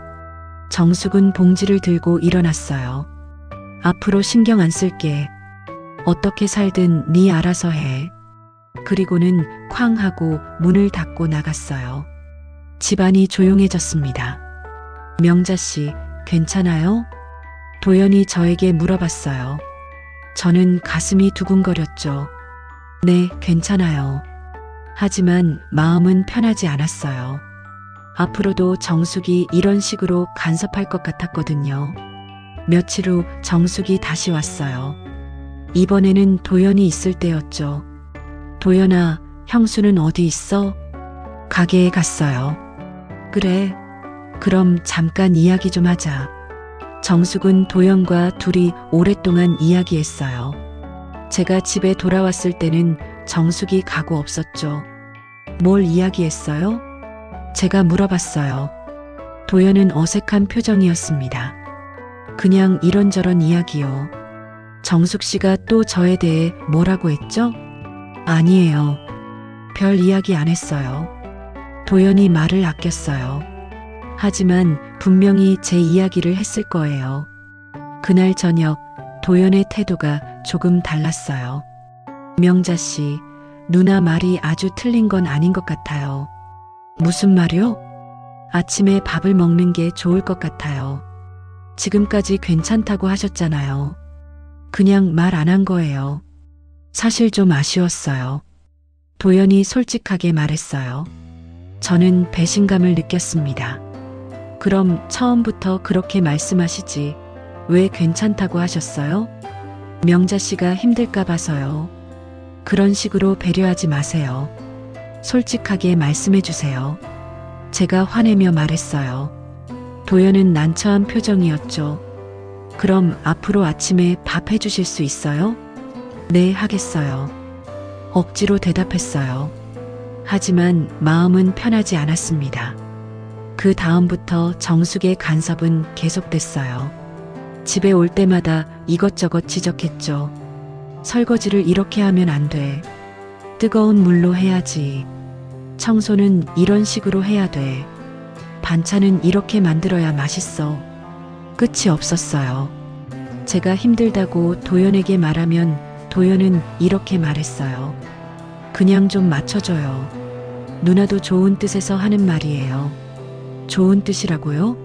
정숙은 봉지를 들고 일어났어요. 앞으로 신경 안 쓸게. 어떻게 살든 네 알아서 해. 그리고는 쾅 하고 문을 닫고 나갔어요. 집안이 조용해졌습니다. 명자 씨, 괜찮아요? 도연이 저에게 물어봤어요. 저는 가슴이 두근거렸죠. 네, 괜찮아요. 하지만 마음은 편하지 않았어요. 앞으로도 정숙이 이런 식으로 간섭할 것 같았거든요. 며칠 후 정숙이 다시 왔어요. 이번에는 도연이 있을 때였죠. 도연아, 형수는 어디 있어? 가게에 갔어요. 그래, 그럼 잠깐 이야기 좀 하자. 정숙은 도연과 둘이 오랫동안 이야기했어요. 제가 집에 돌아왔을 때는 정숙이 가고 없었죠. 뭘 이야기했어요? 제가 물어봤어요. 도연은 어색한 표정이었습니다. 그냥 이런저런 이야기요. 정숙 씨가 또 저에 대해 뭐라고 했죠? 아니에요. 별 이야기 안 했어요. 도연이 말을 아꼈어요. 하지만 분명히 제 이야기를 했을 거예요. 그날 저녁 도연의 태도가 조금 달랐어요. 명자 씨, 누나 말이 아주 틀린 건 아닌 것 같아요. 무슨 말이요? 아침에 밥을 먹는 게 좋을 것 같아요. 지금까지 괜찮다고 하셨잖아요. 그냥 말 안 한 거예요. 사실 좀 아쉬웠어요. 도연이 솔직하게 말했어요. 저는 배신감을 느꼈습니다. 그럼 처음부터 그렇게 말씀하시지 왜 괜찮다고 하셨어요? 명자 씨가 힘들까 봐서요. 그런 식으로 배려하지 마세요. 솔직하게 말씀해 주세요. 제가 화내며 말했어요. 도연은 난처한 표정이었죠. 그럼 앞으로 아침에 밥 해주실 수 있어요? 네, 하겠어요. 억지로 대답했어요. 하지만 마음은 편하지 않았습니다. 그 다음부터 정숙의 간섭은 계속됐어요. 집에 올 때마다 이것저것 지적했죠. 설거지를 이렇게 하면 안 돼. 뜨거운 물로 해야지. 청소는 이런 식으로 해야 돼. 반찬은 이렇게 만들어야 맛있어. 끝이 없었어요. 제가 힘들다고 도연에게 말하면 도연은 이렇게 말했어요. 그냥 좀 맞춰줘요. 누나도 좋은 뜻에서 하는 말이에요. 좋은 뜻이라고요?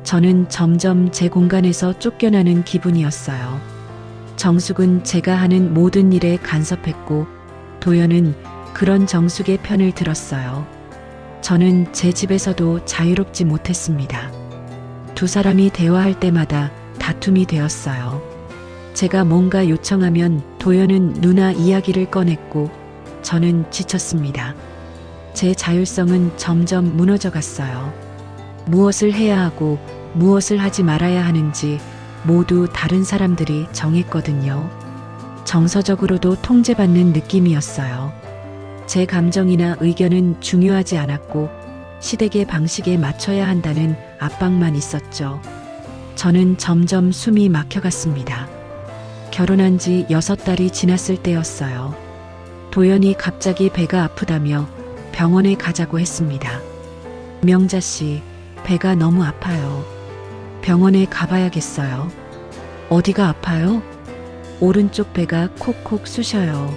저는 점점 제 공간에서 쫓겨나는 기분이었어요. 정숙은 제가 하는 모든 일에 간섭했고 도연은 그런 정숙의 편을 들었어요. 저는 제 집에서도 자유롭지 못했습니다. 두 사람이 대화할 때마다 다툼이 되었어요. 제가 뭔가 요청하면 도연은 누나 이야기를 꺼냈고 저는 지쳤습니다. 제 자율성은 점점 무너져 갔어요. 무엇을 해야 하고 무엇을 하지 말아야 하는지 모두 다른 사람들이 정했거든요. 정서적으로도 통제받는 느낌이었어요. 제 감정이나 의견은 중요하지 않았고 시댁의 방식에 맞춰야 한다는 압박만 있었죠. 저는 점점 숨이 막혀갔습니다. 결혼한 지 6달이 지났을 때였어요. 도연이 갑자기 배가 아프다며 병원에 가자고 했습니다. 명자 씨, 배가 너무 아파요. 병원에 가봐야겠어요. 어디가 아파요? 오른쪽 배가 콕콕 쑤셔요.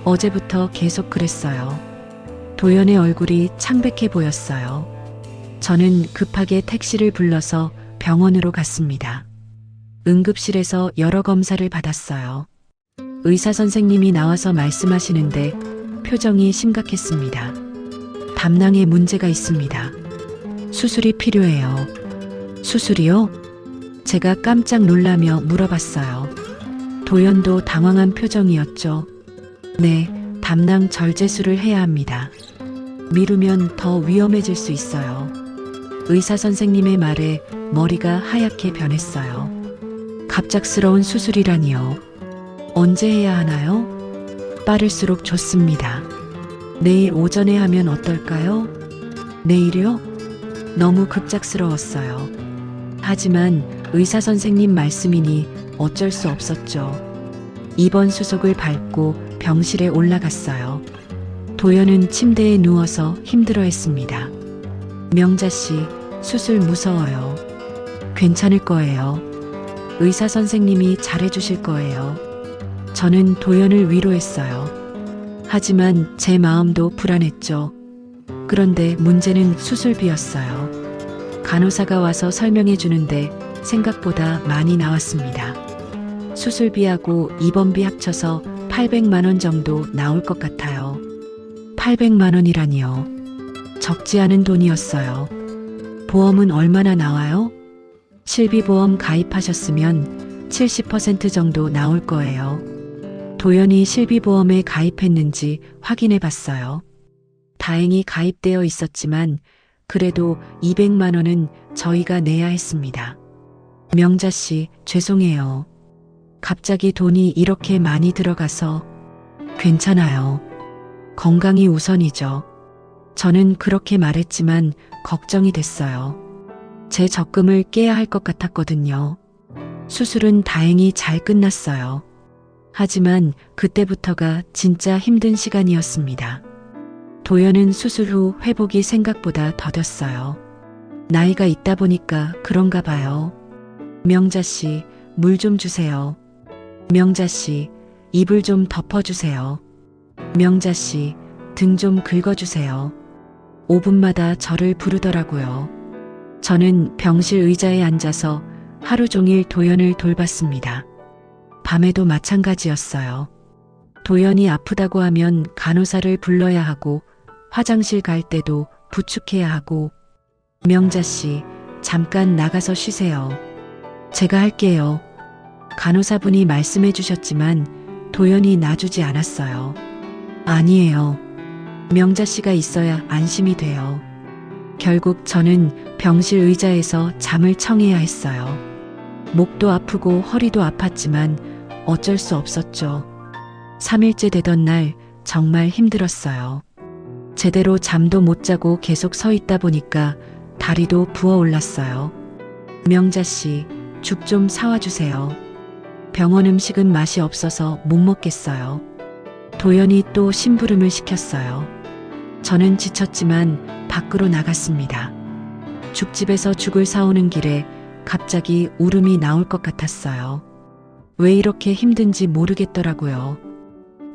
어제부터 계속 그랬어요. 도연의 얼굴이 창백해 보였어요. 저는 급하게 택시를 불러서 병원으로 갔습니다. 응급실에서 여러 검사를 받았어요. 의사 선생님이 나와서 말씀하시는데 표정이 심각했습니다. 담낭에 문제가 있습니다. 수술이 필요해요. 수술이요? 제가 깜짝 놀라며 물어봤어요. 도연도 당황한 표정이었죠. 네, 담낭 절제술을 해야 합니다. 미루면 더 위험해질 수 있어요. 의사 선생님의 말에 머리가 하얗게 변했어요. 갑작스러운 수술이라니요. 언제 해야 하나요? 빠를수록 좋습니다. 내일 오전에 하면 어떨까요? 내일이요? 너무 급작스러웠어요. 하지만 의사 선생님 말씀이니 어쩔 수 없었죠. 입원 수속을 밟고 병실에 올라갔어요. 도연은 침대에 누워서 힘들어했습니다. 명자 씨, 수술 무서워요. 괜찮을 거예요. 의사 선생님이 잘해주실 거예요. 저는 도연을 위로했어요. 하지만 제 마음도 불안했죠. 그런데 문제는 수술비였어요. 간호사가 와서 설명해 주는데 생각보다 많이 나왔습니다. 수술비하고 입원비 합쳐서 800만 원 정도 나올 것 같아요. 800만 원이라니요. 적지 않은 돈이었어요. 보험은 얼마나 나와요? 실비보험 가입하셨으면 70% 정도 나올 거예요. 도연이 실비보험에 가입했는지 확인해 봤어요. 다행히 가입되어 있었지만 그래도 200만 원은 저희가 내야 했습니다. 명자 씨, 죄송해요. 갑자기 돈이 이렇게 많이 들어가서. 괜찮아요. 건강이 우선이죠. 저는 그렇게 말했지만 걱정이 됐어요. 제 적금을 깨야 할 것 같았거든요. 수술은 다행히 잘 끝났어요. 하지만 그때부터가 진짜 힘든 시간이었습니다. 도연은 수술 후 회복이 생각보다 더뎠어요. 나이가 있다 보니까 그런가 봐요. 명자 씨, 물 좀 주세요. 명자 씨, 이불 좀 덮어주세요. 명자 씨, 등 좀 긁어주세요. 5분마다 저를 부르더라고요. 저는 병실 의자에 앉아서 하루 종일 도연을 돌봤습니다. 밤에도 마찬가지였어요. 도연이 아프다고 하면 간호사를 불러야 하고 화장실 갈 때도 부축해야 하고 명자 씨, 잠깐 나가서 쉬세요. 제가 할게요. 간호사분이 말씀해 주셨지만 도연이 놔주지 않았어요. 아니에요. 명자 씨가 있어야 안심이 돼요. 결국 저는 병실 의자에서 잠을 청해야 했어요. 목도 아프고 허리도 아팠지만 어쩔 수 없었죠. 3일째 되던 날 정말 힘들었어요. 제대로 잠도 못 자고 계속 서 있다 보니까 다리도 부어올랐어요. 명자 씨, 죽 좀 사와 주세요. 병원 음식은 맛이 없어서 못 먹겠어요. 도연이 또 심부름을 시켰어요. 저는 지쳤지만 밖으로 나갔습니다. 죽집에서 죽을 사오는 길에 갑자기 울음이 나올 것 같았어요. 왜 이렇게 힘든지 모르겠더라고요.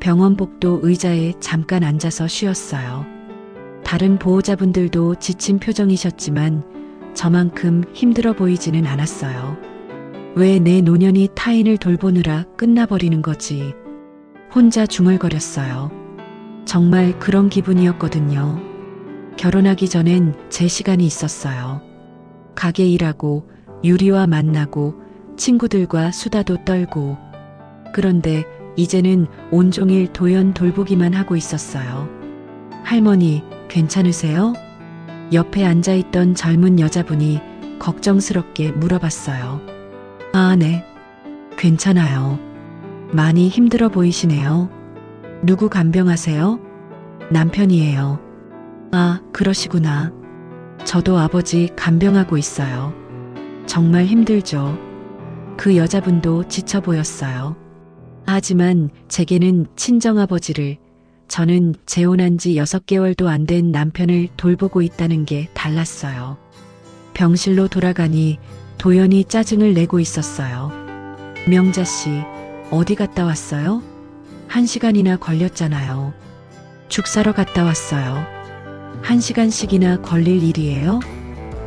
병원 복도 의자에 잠깐 앉아서 쉬었어요. 다른 보호자분들도 지친 표정이셨지만 저만큼 힘들어 보이지는 않았어요. 왜 내 노년이 타인을 돌보느라 끝나버리는 거지. 혼자 중얼거렸어요. 정말 그런 기분이었거든요. 결혼하기 전엔 제 시간이 있었어요. 가게 일하고 유리와 만나고 친구들과 수다도 떨고. 그런데 이제는 온종일 도연 돌보기만 하고 있었어요. 할머니, 괜찮으세요? 옆에 앉아있던 젊은 여자분이 걱정스럽게 물어봤어요. 아, 네. 괜찮아요. 많이 힘들어 보이시네요. 누구 간병하세요? 남편이에요. 아, 그러시구나. 저도 아버지 간병하고 있어요. 정말 힘들죠. 그 여자분도 지쳐 보였어요. 하지만 제게는 친정아버지를, 저는 재혼한 지 6개월도 안 된 남편을 돌보고 있다는 게 달랐어요. 병실로 돌아가니 도연이 짜증을 내고 있었어요. 명자 씨, 어디 갔다 왔어요? 1시간이나 걸렸잖아요. 죽 사러 갔다 왔어요. 1시간씩이나 걸릴 일이에요?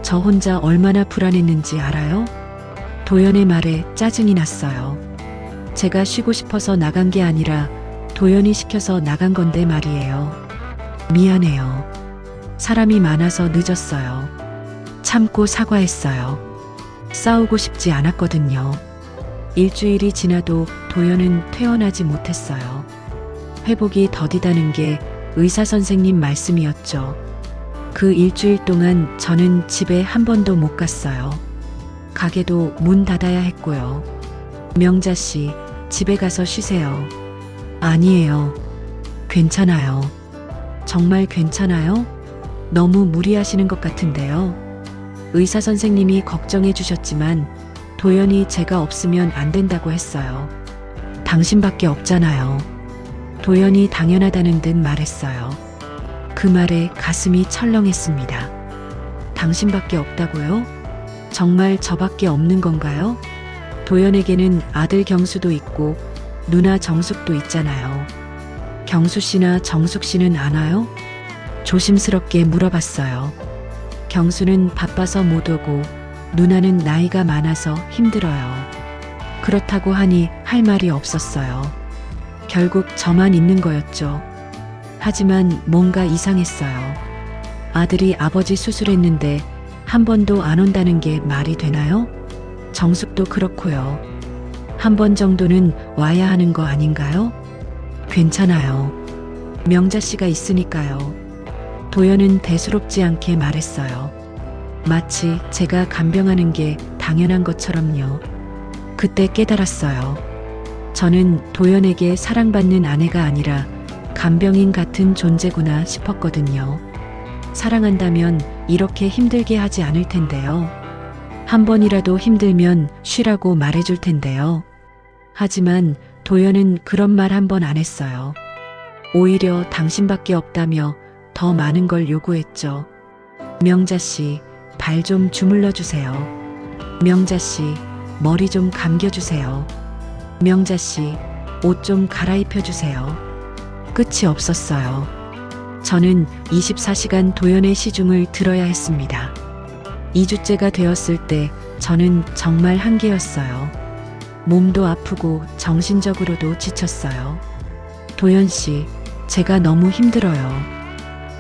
저 혼자 얼마나 불안했는지 알아요? 도연의 말에 짜증이 났어요. 제가 쉬고 싶어서 나간 게 아니라 도연이 시켜서 나간 건데 말이에요. 미안해요. 사람이 많아서 늦었어요. 참고 사과했어요. 싸우고 싶지 않았거든요. 일주일이 지나도 도연은 퇴원하지 못했어요. 회복이 더디다는 게 의사 선생님 말씀이었죠. 그 일주일 동안 저는 집에 한 번도 못 갔어요. 가게도 문 닫아야 했고요. 명자 씨, 집에 가서 쉬세요. 아니에요. 괜찮아요. 정말 괜찮아요? 너무 무리하시는 것 같은데요. 의사 선생님이 걱정해 주셨지만 도연이 제가 없으면 안 된다고 했어요. 당신밖에 없잖아요. 도연이 당연하다는 듯 말했어요. 그 말에 가슴이 철렁했습니다. 당신밖에 없다고요? 정말 저밖에 없는 건가요? 도연에게는 아들 경수도 있고 누나 정숙도 있잖아요. 경수 씨나 정숙 씨는 아나요? 조심스럽게 물어봤어요. 경수는 바빠서 못 오고 누나는 나이가 많아서 힘들어요. 그렇다고 하니 할 말이 없었어요. 결국 저만 있는 거였죠. 하지만 뭔가 이상했어요. 아들이 아버지 수술했는데 한 번도 안 온다는 게 말이 되나요? 정숙도 그렇고요. 한 번 정도는 와야 하는 거 아닌가요? 괜찮아요. 명자 씨가 있으니까요. 도연은 대수롭지 않게 말했어요. 마치 제가 간병하는 게 당연한 것처럼요. 그때 깨달았어요. 저는 도연에게 사랑받는 아내가 아니라 간병인 같은 존재구나 싶었거든요. 사랑한다면 이렇게 힘들게 하지 않을 텐데요. 한 번이라도 힘들면 쉬라고 말해줄 텐데요. 하지만 도연은 그런 말 한 번 안 했어요. 오히려 당신밖에 없다며 더 많은 걸 요구했죠. 명자 씨, 발 좀 주물러 주세요. 명자 씨, 머리 좀 감겨 주세요. 명자 씨, 옷 좀 갈아입혀 주세요. 끝이 없었어요. 저는 24시간 도연의 시중을 들어야 했습니다. 2주째가 되었을 때 저는 정말 한계였어요. 몸도 아프고 정신적으로도 지쳤어요. 도연 씨, 제가 너무 힘들어요.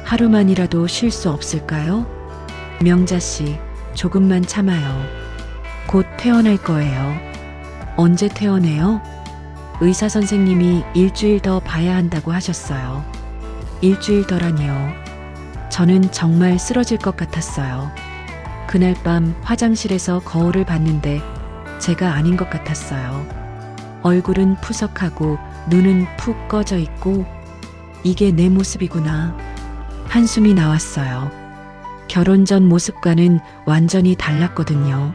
하루만이라도 쉴 수 없을까요? 명자 씨, 조금만 참아요. 곧 퇴원할 거예요. 언제 퇴원해요? 의사 선생님이 일주일 더 봐야 한다고 하셨어요. 일주일 더라니요. 저는 정말 쓰러질 것 같았어요. 그날 밤 화장실에서 거울을 봤는데 제가 아닌 것 같았어요. 얼굴은 푸석하고 눈은 푹 꺼져 있고 이게 내 모습이구나. 한숨이 나왔어요. 결혼 전 모습과는 완전히 달랐거든요.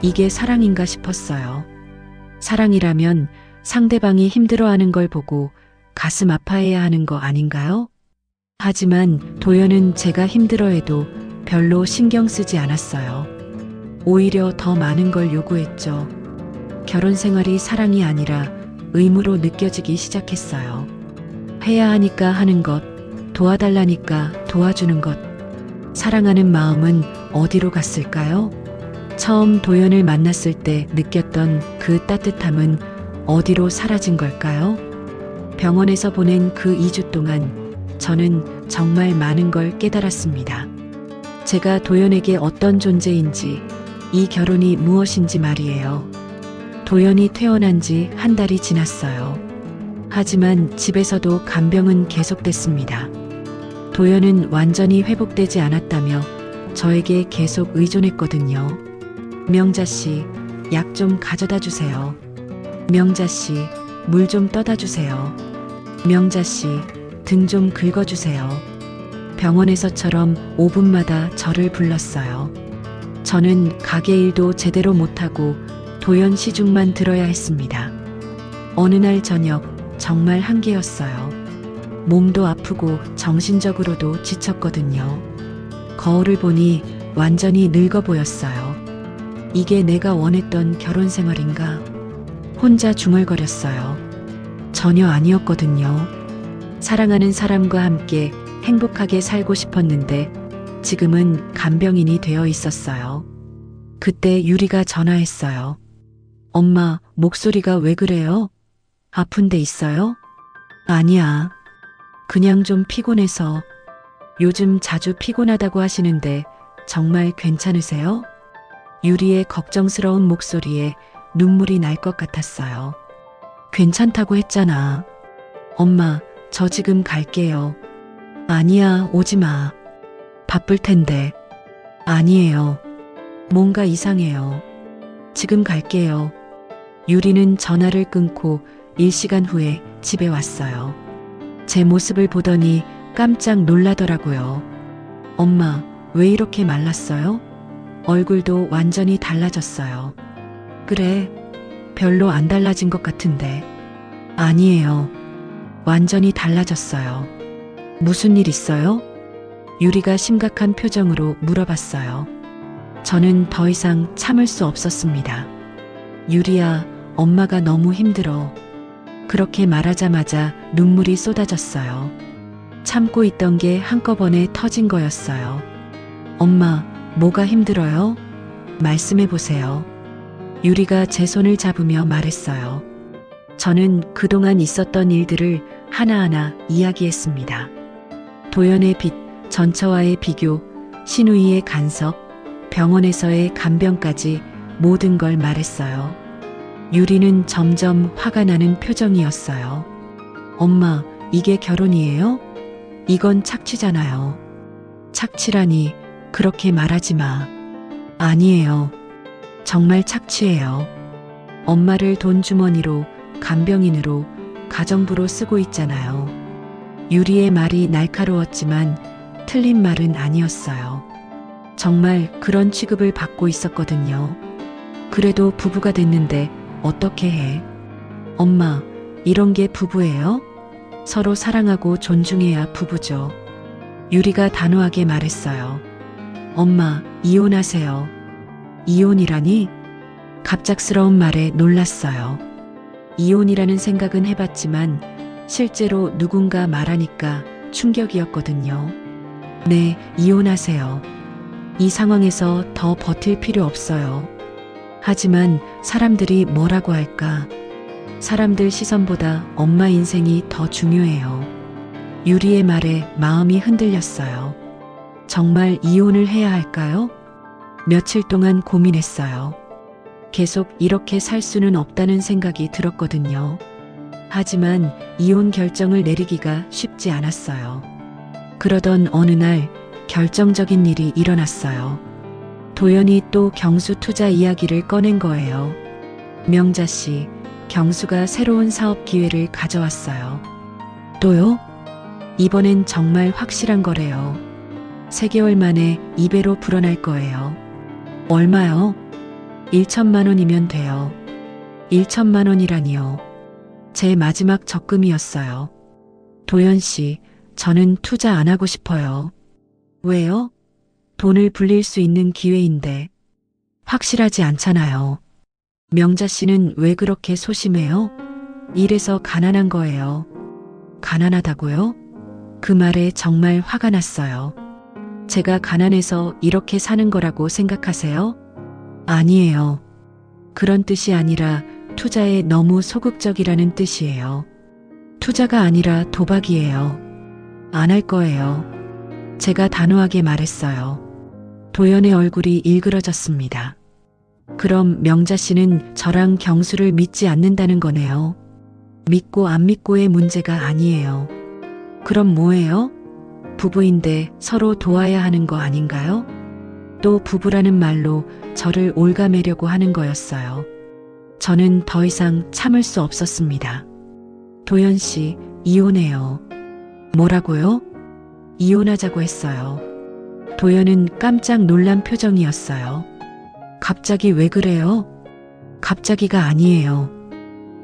이게 사랑인가 싶었어요. 사랑이라면 상대방이 힘들어하는 걸 보고 가슴 아파해야 하는 거 아닌가요? 하지만 도연은 제가 힘들어해도 별로 신경 쓰지 않았어요. 오히려 더 많은 걸 요구했죠. 결혼 생활이 사랑이 아니라 의무로 느껴지기 시작했어요. 해야 하니까 하는 것, 도와달라니까 도와주는 것. 사랑하는 마음은 어디로 갔을까요? 처음 도연을 만났을 때 느꼈던 그 따뜻함은 어디로 사라진 걸까요? 병원에서 보낸 그 2주 동안 저는 정말 많은 걸 깨달았습니다. 제가 도연에게 어떤 존재인지, 이 결혼이 무엇인지 말이에요. 도연이 퇴원한 지 한 달이 지났어요. 하지만 집에서도 간병은 계속됐습니다. 도연은 완전히 회복되지 않았다며 저에게 계속 의존했거든요. 명자 씨, 약 좀 가져다 주세요. 명자 씨, 물 좀 떠다 주세요. 명자 씨, 등 좀 긁어주세요. 병원에서처럼 5분마다 저를 불렀어요. 저는 가게 일도 제대로 못하고 도연 시중만 들어야 했습니다. 어느 날 저녁 정말 한계였어요. 몸도 아프고 정신적으로도 지쳤거든요. 거울을 보니 완전히 늙어 보였어요. 이게 내가 원했던 결혼 생활인가? 혼자 중얼거렸어요. 전혀 아니었거든요. 사랑하는 사람과 함께 행복하게 살고 싶었는데 지금은 간병인이 되어 있었어요. 그때 유리가 전화했어요. 엄마, 목소리가 왜 그래요? 아픈 데 있어요? 아니야. 그냥 좀 피곤해서. 요즘 자주 피곤하다고 하시는데 정말 괜찮으세요? 유리의 걱정스러운 목소리에 눈물이 날 것 같았어요. 괜찮다고 했잖아. 엄마, 저 지금 갈게요. 아니야, 오지 마. 바쁠 텐데. 아니에요. 뭔가 이상해요. 지금 갈게요. 유리는 전화를 끊고 1시간 후에 집에 왔어요. 제 모습을 보더니 깜짝 놀라더라고요. 엄마, 왜 이렇게 말랐어요? 얼굴도 완전히 달라졌어요. 그래, 별로 안 달라진 것 같은데. 아니에요. 완전히 달라졌어요. 무슨 일 있어요? 유리가 심각한 표정으로 물어봤어요. 저는 더 이상 참을 수 없었습니다. 유리야, 엄마가 너무 힘들어. 그렇게 말하자마자 눈물이 쏟아졌어요. 참고 있던 게 한꺼번에 터진 거였어요. 엄마, 뭐가 힘들어요? 말씀해 보세요. 유리가 제 손을 잡으며 말했어요. 저는 그동안 있었던 일들을 하나하나 이야기했습니다. 도연의 빚, 전처와의 비교, 신우이의 간섭, 병원에서의 간병까지 모든 걸 말했어요. 유리는 점점 화가 나는 표정이었어요. 엄마, 이게 결혼이에요? 이건 착취잖아요. 착취라니, 그렇게 말하지 마. 아니에요. 정말 착취예요. 엄마를 돈 주머니로, 간병인으로, 가정부로 쓰고 있잖아요. 유리의 말이 날카로웠지만 틀린 말은 아니었어요. 정말 그런 취급을 받고 있었거든요. 그래도 부부가 됐는데 어떻게 해? 엄마, 이런 게 부부예요? 서로 사랑하고 존중해야 부부죠. 유리가 단호하게 말했어요. 엄마, 이혼하세요. 이혼이라니? 갑작스러운 말에 놀랐어요. 이혼이라는 생각은 해봤지만 실제로 누군가 말하니까 충격이었거든요. 네, 이혼하세요. 이 상황에서 더 버틸 필요 없어요. 하지만 사람들이 뭐라고 할까? 사람들 시선보다 엄마 인생이 더 중요해요. 유리의 말에 마음이 흔들렸어요. 정말 이혼을 해야 할까요? 며칠 동안 고민했어요. 계속 이렇게 살 수는 없다는 생각이 들었거든요. 하지만 이혼 결정을 내리기가 쉽지 않았어요. 그러던 어느 날 결정적인 일이 일어났어요. 도연이 또 경수 투자 이야기를 꺼낸 거예요. 명자 씨, 경수가 새로운 사업 기회를 가져왔어요. 또요? 이번엔 정말 확실한 거래요. 3개월 만에 2배로 불어날 거예요. 얼마요? 1천만 원이면 돼요. 1천만 원이라니요. 제 마지막 적금이었어요. 도연 씨, 저는 투자 안 하고 싶어요. 왜요? 돈을 불릴 수 있는 기회인데. 확실하지 않잖아요. 명자 씨는 왜 그렇게 소심해요? 이래서 가난한 거예요. 가난하다고요? 그 말에 정말 화가 났어요. 제가 가난해서 이렇게 사는 거라고 생각하세요? 아니에요. 그런 뜻이 아니라 투자에 너무 소극적이라는 뜻이에요. 투자가 아니라 도박이에요. 안 할 거예요. 제가 단호하게 말했어요. 도연의 얼굴이 일그러졌습니다. 그럼 명자 씨는 저랑 경수를 믿지 않는다는 거네요. 믿고 안 믿고의 문제가 아니에요. 그럼 뭐예요? 부부인데 서로 도와야 하는 거 아닌가요? 또 부부라는 말로 저를 옭아매려고 하는 거였어요. 저는 더 이상 참을 수 없었습니다. 도연 씨, 이혼해요. 뭐라고요? 이혼하자고 했어요. 도연은 깜짝 놀란 표정이었어요. 갑자기 왜 그래요? 갑자기가 아니에요.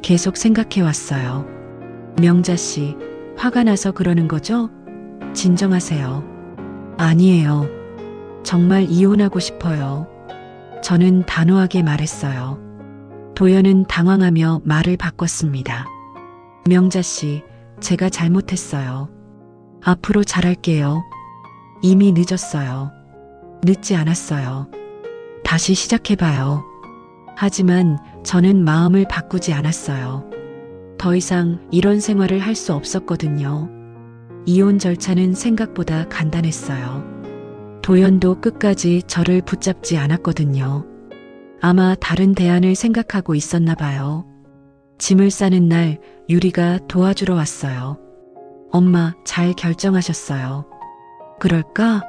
계속 생각해 왔어요. 명자 씨, 화가 나서 그러는 거죠? 진정하세요. 아니에요. 정말 이혼하고 싶어요. 저는 단호하게 말했어요. 도연은 당황하며 말을 바꿨습니다. 명자 씨, 제가 잘못했어요. 앞으로 잘할게요. 이미 늦었어요. 늦지 않았어요. 다시 시작해봐요. 하지만 저는 마음을 바꾸지 않았어요. 더 이상 이런 생활을 할 수 없었거든요. 이혼 절차는 생각보다 간단했어요. 도연도 끝까지 저를 붙잡지 않았거든요. 아마 다른 대안을 생각하고 있었나 봐요. 짐을 싸는 날 유리가 도와주러 왔어요. 엄마, 잘 결정하셨어요. 그럴까?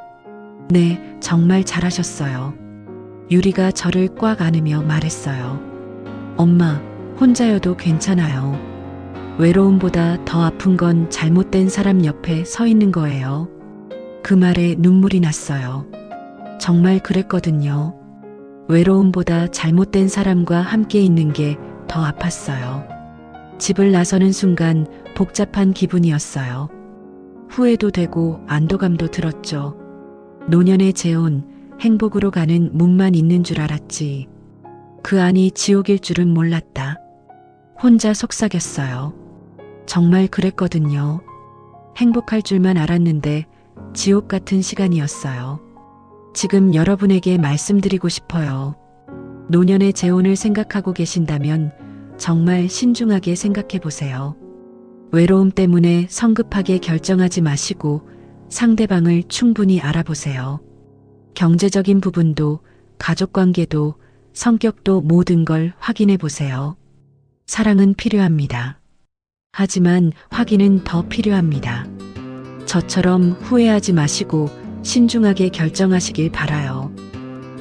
네, 정말 잘하셨어요. 유리가 저를 꽉 안으며 말했어요. 엄마, 혼자여도 괜찮아요. 외로움보다 더 아픈 건 잘못된 사람 옆에 서 있는 거예요. 그 말에 눈물이 났어요. 정말 그랬거든요. 외로움보다 잘못된 사람과 함께 있는 게 더 아팠어요. 집을 나서는 순간 복잡한 기분이었어요. 후회도 되고 안도감도 들었죠. 노년의 재혼, 행복으로 가는 문만 있는 줄 알았지. 그 안이 지옥일 줄은 몰랐다. 혼자 속삭였어요. 정말 그랬거든요. 행복할 줄만 알았는데 지옥 같은 시간이었어요. 지금 여러분에게 말씀드리고 싶어요. 노년의 재혼을 생각하고 계신다면 정말 신중하게 생각해 보세요. 외로움 때문에 성급하게 결정하지 마시고 상대방을 충분히 알아보세요. 경제적인 부분도, 가족관계도, 성격도 모든 걸 확인해 보세요. 사랑은 필요합니다. 하지만 확인은 더 필요합니다. 저처럼 후회하지 마시고 신중하게 결정하시길 바라요.